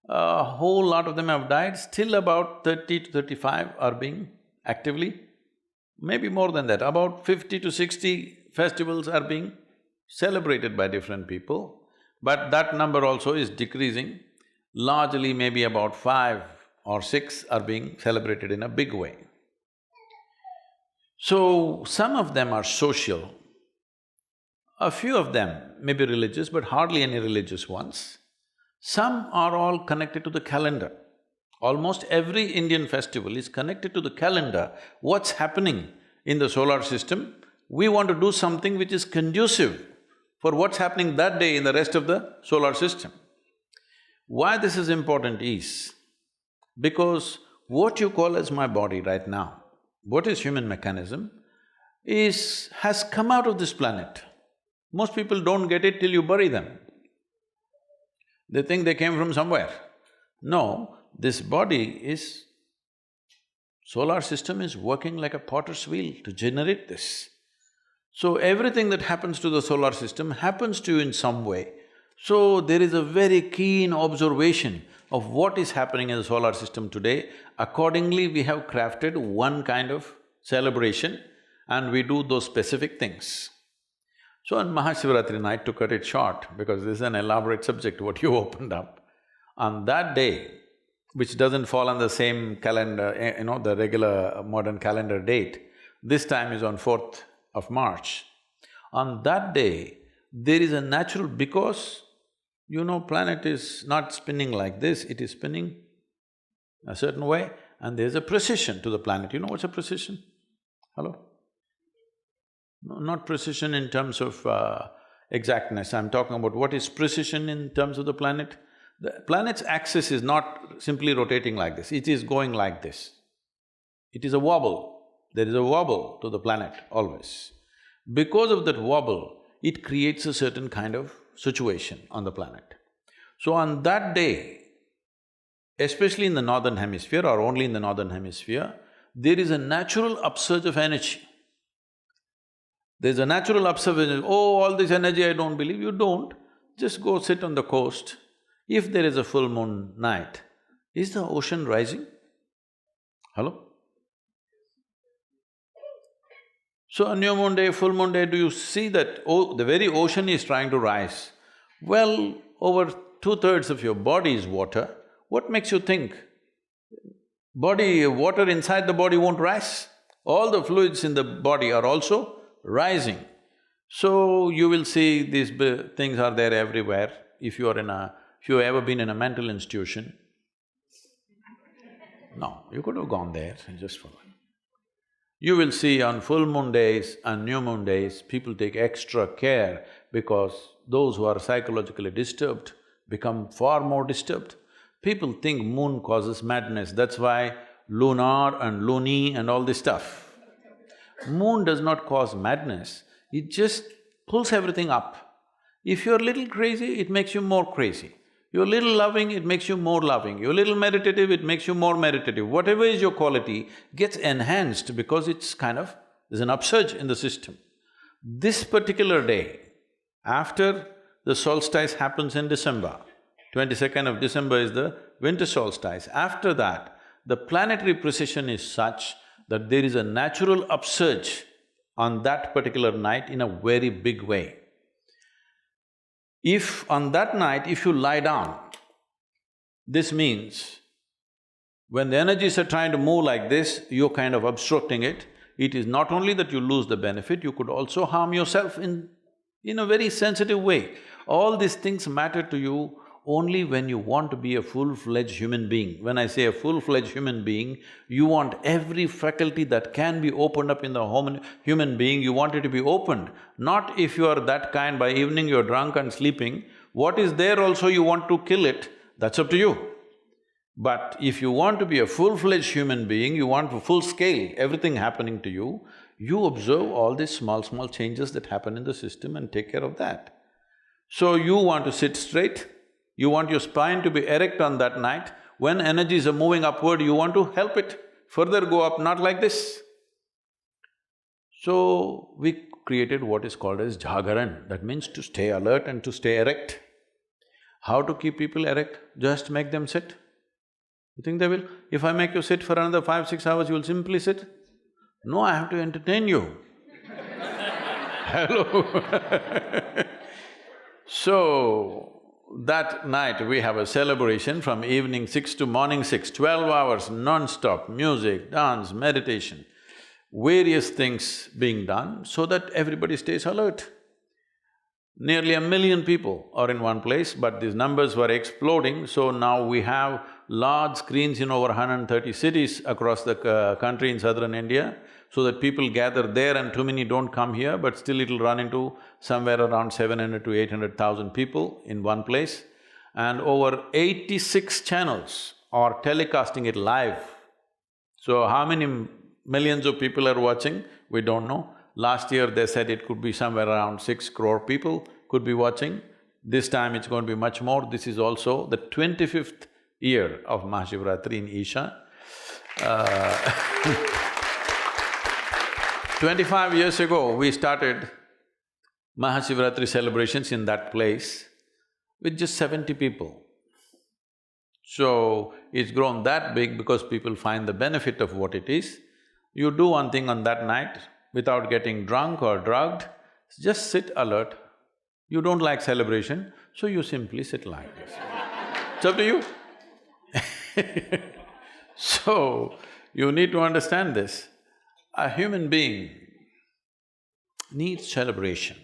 a whole lot of them have died, still about 30 to 35 are being actively, maybe more than that, about 50 to 60 festivals are being celebrated by different people, but that number also is decreasing. Largely maybe about 5 or 6 are being celebrated in a big way. So, some of them are social, a few of them may be religious, but hardly any religious ones. Some are all connected to the calendar. Almost every Indian festival is connected to the calendar. What's happening in the solar system? We want to do something which is conducive for what's happening that day in the rest of the solar system. Why this is important is, Because what you call as my body right now, what is human mechanism, has come out of this planet. Most people don't get it till you bury them. They think they came from somewhere. No, this body is… solar system is working like a potter's wheel to generate this. So everything that happens to the solar system happens to you in some way. So there is a very keen observation of what is happening in the solar system today. Accordingly, we have crafted one kind of celebration and we do those specific things. So on Mahashivratri night, to cut it short, because this is an elaborate subject what you opened up, on that day, which doesn't fall on the same calendar, the regular modern calendar date, this time is on 4th of March. On that day, there is a natural… because planet is not spinning like this, it is spinning a certain way and there's a precision to the planet. You know what's a precision? Hello? No, not precision in terms of exactness, I'm talking about what is precision in terms of the planet. The planet's axis is not simply rotating like this, it is going like this. It is a wobble, there is a wobble to the planet always. Because of that wobble, it creates a certain kind of situation on the planet. So on that day, especially in the northern hemisphere or only in the northern hemisphere, there is a natural upsurge of energy. There's a natural upsurge of energy. Oh, all this energy I don't believe. You don't. Just go sit on the coast. If there is a full moon night, is the ocean rising? Hello? So on new moon day, full moon day, do you see that, oh, the very ocean is trying to rise? Well, over 2/3 of your body is water. What makes you think water inside the body won't rise? All the fluids in the body are also rising. So you will see these things are there everywhere. If you've ever been in a mental institution, no, you could have gone there and just followed. You will see on full moon days and new moon days, people take extra care because those who are psychologically disturbed become far more disturbed. People think moon causes madness, that's why lunar and loony and all this stuff. Moon does not cause madness, it just pulls everything up. If you're a little crazy, it makes you more crazy. You're a little loving, it makes you more loving. You're a little meditative, it makes you more meditative. Whatever is your quality gets enhanced because it's there's an upsurge in the system. This particular day, after the solstice happens in December, 22nd of December is the winter solstice. After that, the planetary precession is such that there is a natural upsurge on that particular night in a very big way. If on that night, if you lie down, this means when the energies are trying to move like this, you're kind of obstructing it. It is not only that you lose the benefit, you could also harm yourself in a very sensitive way. All these things matter to you only when you want to be a full-fledged human being. When I say a full-fledged human being, you want every faculty that can be opened up in the human being, you want it to be opened. Not if you are that kind, by evening you're drunk and sleeping, what is there also you want to kill it, that's up to you. But if you want to be a full-fledged human being, you want full scale, everything happening to you, you observe all these small changes that happen in the system and take care of that. So you want to sit straight, you want your spine to be erect on that night. When energies are moving upward, you want to help it further go up, not like this. So we created what is called as jagaran, that means to stay alert and to stay erect. How to keep people erect? Just make them sit. You think they will? If I make you sit for another 5-6 hours, you will simply sit? No, I have to entertain you. Hello. So, that night we have a celebration from evening 6 to morning 6, 12 hours non-stop, music, dance, meditation, various things being done so that everybody stays alert. Nearly 1 million people are in one place, but these numbers were exploding, so now we have large screens in over 130 cities across the country in southern India, so that people gather there and too many don't come here, but still it'll run into somewhere around 700 to 800,000 people in one place. And over 86 channels or telecasting it live. So how many millions of people are watching? We don't know. Last year they said it could be somewhere around 6 crore people could be watching. This time it's going to be much more. This is also the 25th year of Mahashivratri in Isha. 25 years ago, we started Mahashivratri celebrations in that place with just 70 people. So, it's grown that big because people find the benefit of what it is. You do one thing on that night without getting drunk or drugged, just sit alert. You don't like celebration, so you simply sit like this. It's up to you. So, you need to understand this. A human being needs celebration.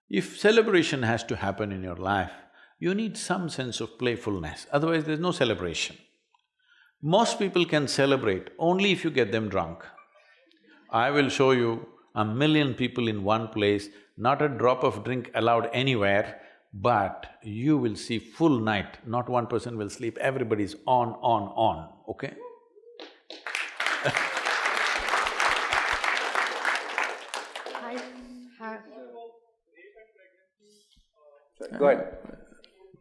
If celebration has to happen in your life, you need some sense of playfulness, otherwise there's no celebration. Most people can celebrate only if you get them drunk. I will show you 1 million people in one place, not a drop of drink allowed anywhere, but you will see full night, not one person will sleep, everybody's on, okay? Go ahead.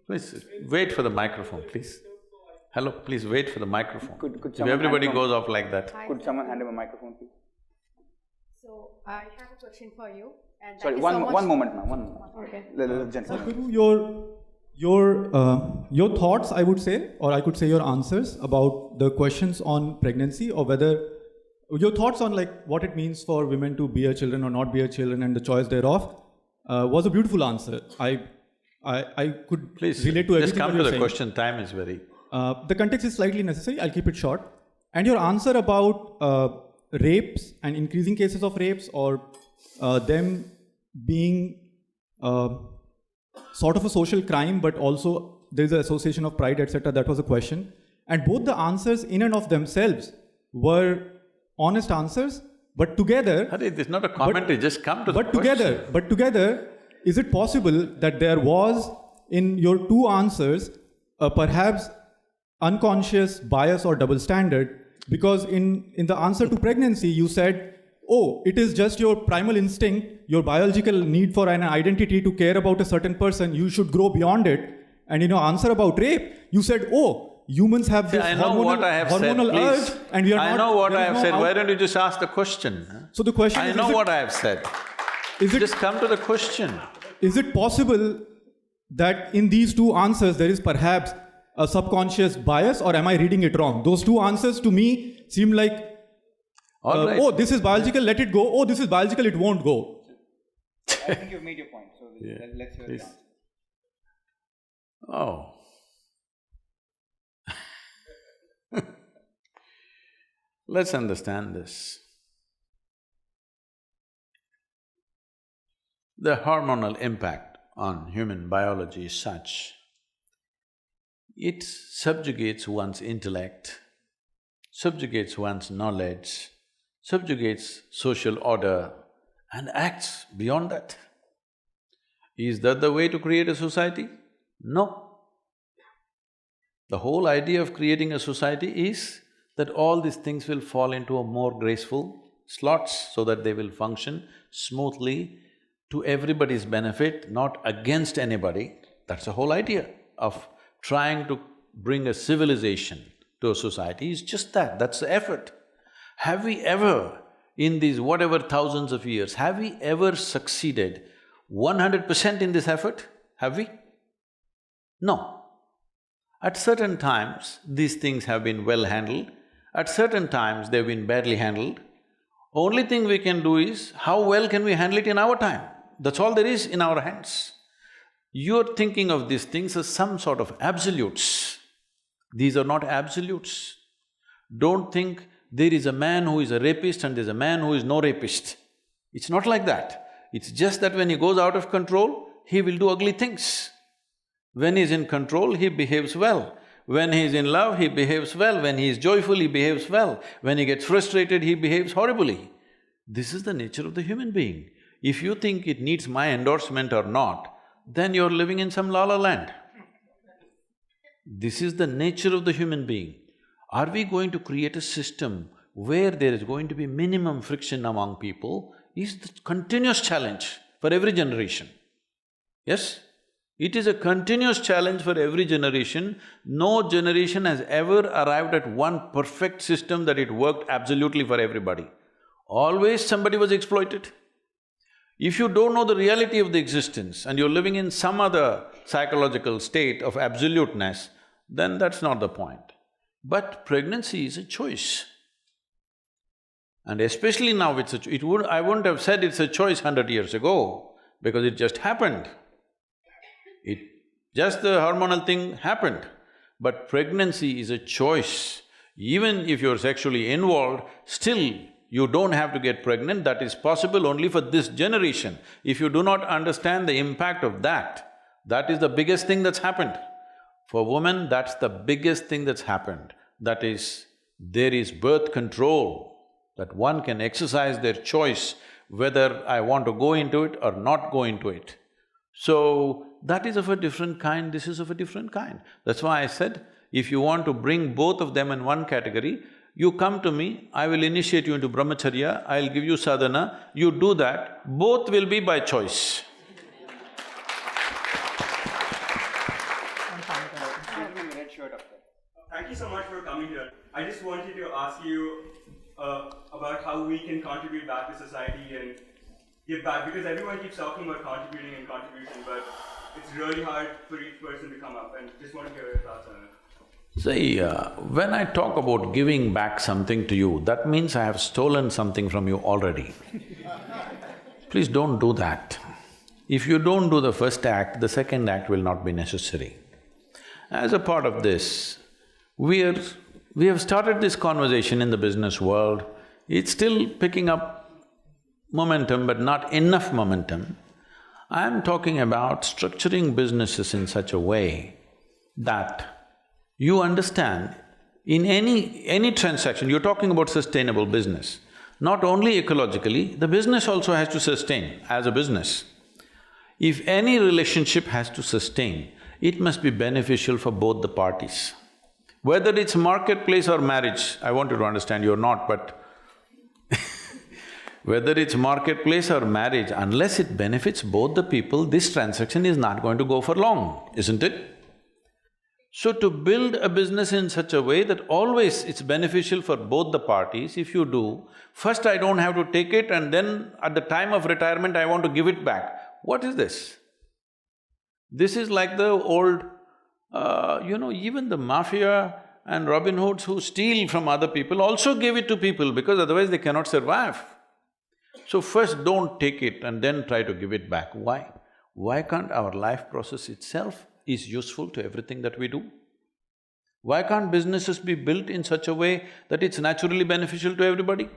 Please, wait for the microphone, please. Hello, please wait for the microphone. Could If someone everybody hand him- goes off like that. Could someone hand him a microphone, please? So I have a question for you. And Sorry, thank you so much. one moment, ma'am, one moment. Okay. The gentleman. Sadhguru, your thoughts, I would say, or I could say your answers about the questions on pregnancy, or whether your thoughts on like what it means for women to bear children or not bear children and the choice thereof, was a beautiful answer. I could Please, relate to everything just come that to you're the saying. question, time is very… The context is slightly necessary, I'll keep it short. And your answer about rapes and increasing cases of rapes, or them being sort of a social crime, but also there is an association of pride, etc. That was a question. And both the answers in and of themselves were honest answers, but together… Hurry, this is not a commentary, just come to the question. But together, is it possible that there was in your two answers perhaps unconscious bias or double standard? Because in the answer to pregnancy, you said, oh, it is just your primal instinct, your biological need for an identity to care about a certain person, you should grow beyond it. And in your answer about rape, you said, oh, humans have this I know what I have said, hormonal please. urge, and we are not… I know what there I is have no said, out- why don't you just ask the question? Huh? So the question I is… know is what it, I have said. is it Just come to the question. Is it possible that in these two answers there is perhaps a subconscious bias, or am I reading it wrong? Those two answers to me seem like, All right. oh, this is biological, let it go. Oh, this is biological, it won't go. I think you've made your point, so let's hear Please. the answer. Oh. Let's understand this. The hormonal impact on human biology is such, it subjugates one's intellect, subjugates one's knowledge, subjugates social order and acts beyond that. Is that the way to create a society? No. The whole idea of creating a society is that all these things will fall into a more graceful slots so that they will function smoothly to everybody's benefit, not against anybody. That's the whole idea of trying to bring a civilization to a society is just that, that's the effort. Have we ever, in these whatever thousands of years, have we ever succeeded 100% in this effort? Have we? No. At certain times, these things have been well handled, at certain times they've been badly handled. Only thing we can do is, how well can we handle it in our time? That's all there is in our hands. You're thinking of these things as some sort of absolutes. These are not absolutes. Don't think there is a man who is a rapist and there's a man who is no rapist. It's not like that. It's just that when he goes out of control, he will do ugly things. When he's in control, he behaves well. When he's in love, he behaves well. When he's joyful, he behaves well. When he gets frustrated, he behaves horribly. This is the nature of the human being. If you think it needs my endorsement or not, then you're living in some la-la land. This is the nature of the human being. Are we going to create a system where there is going to be minimum friction among people is the continuous challenge for every generation. Yes? It is a continuous challenge for every generation. No generation has ever arrived at one perfect system that it worked absolutely for everybody. Always somebody was exploited. If you don't know the reality of the existence and you're living in some other psychological state of absoluteness, then that's not the point. But pregnancy is a choice. And especially now it's I wouldn't have said it's a choice 100 years ago, because it just happened. Just the hormonal thing happened. But pregnancy is a choice. Even if you're sexually involved, still you don't have to get pregnant. That is possible only for this generation. If you do not understand the impact of that, that is the biggest thing that's happened. For women, that's the biggest thing that's happened. That is, there is birth control, that one can exercise their choice whether I want to go into it or not go into it. So, that is of a different kind, this is of a different kind. That's why I said, if you want to bring both of them in one category, you come to me, I will initiate you into brahmacharya, I'll give you sadhana, you do that, both will be by choice. Thank you so much for coming here. I just wanted to ask you about how we can contribute back to society and give back, because everyone keeps talking about contributing and contribution, but it's really hard for each person to come up, and just want to hear your thoughts on it. See, when I talk about giving back something to you, that means I have stolen something from you already. Please don't do that. If you don't do the first act, the second act will not be necessary. As a part of this, we have started this conversation in the business world. It's still picking up momentum, but not enough momentum. I'm talking about structuring businesses in such a way that you understand, in any transaction, you're talking about sustainable business. Not only ecologically, the business also has to sustain as a business. If any relationship has to sustain, it must be beneficial for both the parties. Whether it's marketplace or marriage, I want you to understand, you're not, but whether it's marketplace or marriage, unless it benefits both the people, this transaction is not going to go for long, isn't it? So to build a business in such a way that always it's beneficial for both the parties, if you do, first I don't have to take it and then at the time of retirement I want to give it back. What is this? This is like the old, even the mafia and Robin Hoods who steal from other people also give it to people because otherwise they cannot survive. So first don't take it and then try to give it back. Why? Why can't our life process itself is useful to everything that we do? Why can't businesses be built in such a way that it's naturally beneficial to everybody?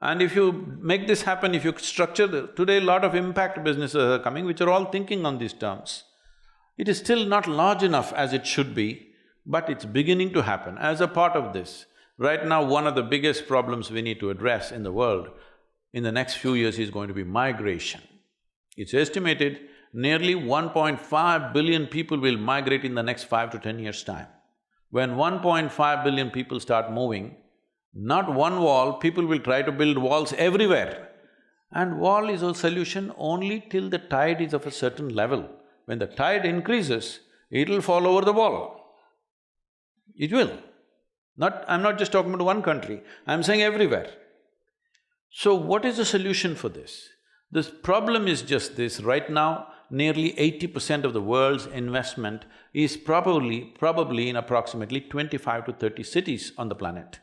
And if you make this happen, if you structure today a lot of impact businesses are coming which are all thinking on these terms. It is still not large enough as it should be, but it's beginning to happen. As a part of this, right now one of the biggest problems we need to address in the world in the next few years is going to be migration. It's estimated nearly 1.5 billion people will migrate in the next 5 to 10 years' time. When 1.5 billion people start moving, not one wall, people will try to build walls everywhere. And wall is a solution only till the tide is of a certain level. When the tide increases, it'll fall over the wall. It will. I'm not just talking about one country, I'm saying everywhere. So what is the solution for this? The problem is just this, right now, nearly 80% of the world's investment is probably in approximately 25 to 30 cities on the planet.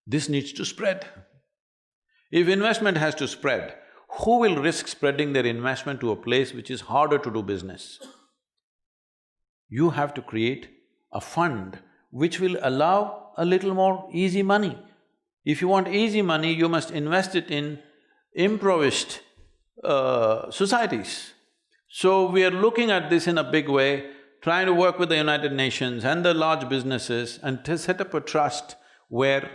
This needs to spread. If investment has to spread, who will risk spreading their investment to a place which is harder to do business? You have to create a fund which will allow a little more easy money. If you want easy money, you must invest it in impoverished societies. So we are looking at this in a big way, trying to work with the United Nations and the large businesses and to set up a trust where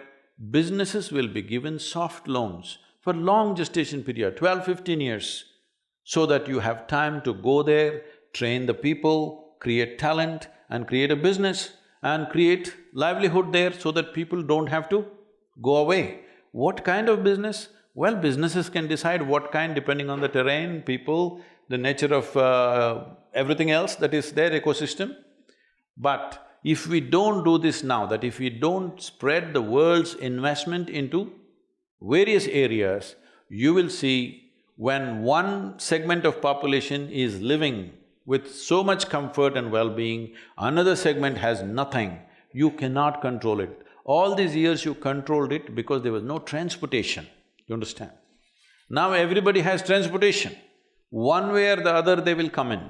businesses will be given soft loans for long gestation period, 12, 15 years, so that you have time to go there, train the people, create talent and create a business and create livelihood there so that people don't have to go away. What kind of business? Well, businesses can decide what kind depending on the terrain, people, the nature of everything else that is their ecosystem. But if we don't do this now, that if we don't spread the world's investment into various areas, you will see when one segment of population is living with so much comfort and well-being, another segment has nothing, you cannot control it. All these years you controlled it because there was no transportation, you understand? Now everybody has transportation. One way or the other they will come in.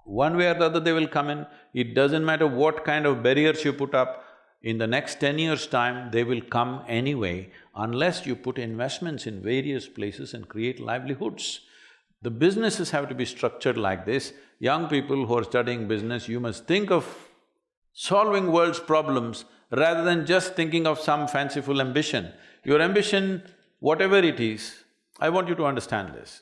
One way or the other they will come in. It doesn't matter what kind of barriers you put up, in the next 10 years' time, they will come anyway unless you put investments in various places and create livelihoods. The businesses have to be structured like this. Young people who are studying business, you must think of solving world's problems rather than just thinking of some fanciful ambition. Your ambition, whatever it is, I want you to understand this.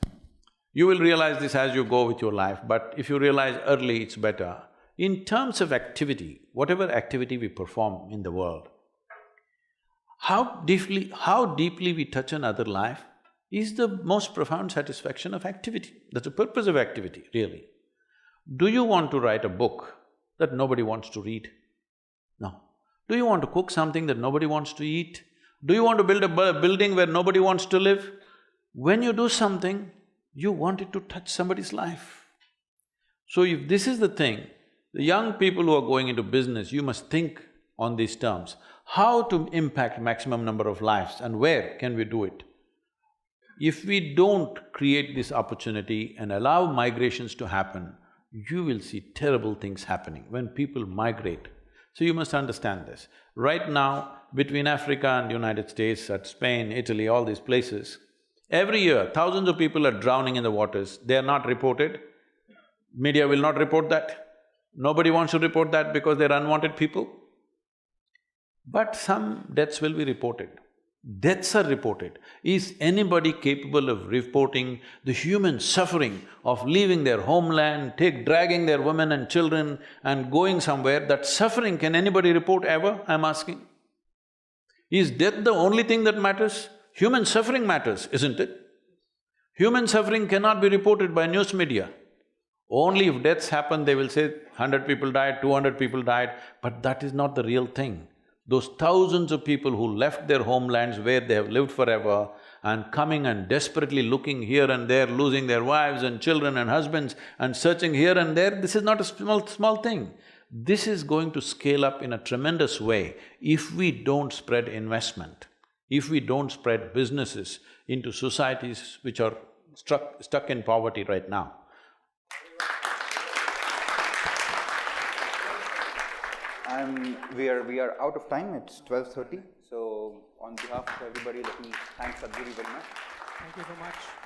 You will realize this as you go with your life, but if you realize early, it's better. In terms of activity, whatever activity we perform in the world, how deeply we touch another life is the most profound satisfaction of activity. That's the purpose of activity, really. Do you want to write a book that nobody wants to read? No. Do you want to cook something that nobody wants to eat? Do you want to build a building where nobody wants to live? When you do something, you want it to touch somebody's life. So if this is the thing, the young people who are going into business, you must think on these terms. How to impact maximum number of lives and where can we do it? If we don't create this opportunity and allow migrations to happen, you will see terrible things happening when people migrate. So you must understand this. Right now, between Africa and United States, at Spain, Italy, all these places, every year thousands of people are drowning in the waters. They are not reported. Media will not report that. Nobody wants to report that because they're unwanted people. But some deaths will be reported. Deaths are reported. Is anybody capable of reporting the human suffering of leaving their homeland, dragging their women and children and going somewhere? That suffering, can anybody report ever, I'm asking? Is death the only thing that matters? Human suffering matters, isn't it? Human suffering cannot be reported by news media. Only if deaths happen, they will say 100 people died, 200 people died, but that is not the real thing. Those thousands of people who left their homelands where they have lived forever and coming and desperately looking here and there, losing their wives and children and husbands and searching here and there, this is not a small thing. This is going to scale up in a tremendous way if we don't spread investment, if we don't spread businesses into societies which are stuck in poverty right now. We are out of time, it's 12:30. So on behalf of everybody, let me thank Sadhguru very much. Thank you so much.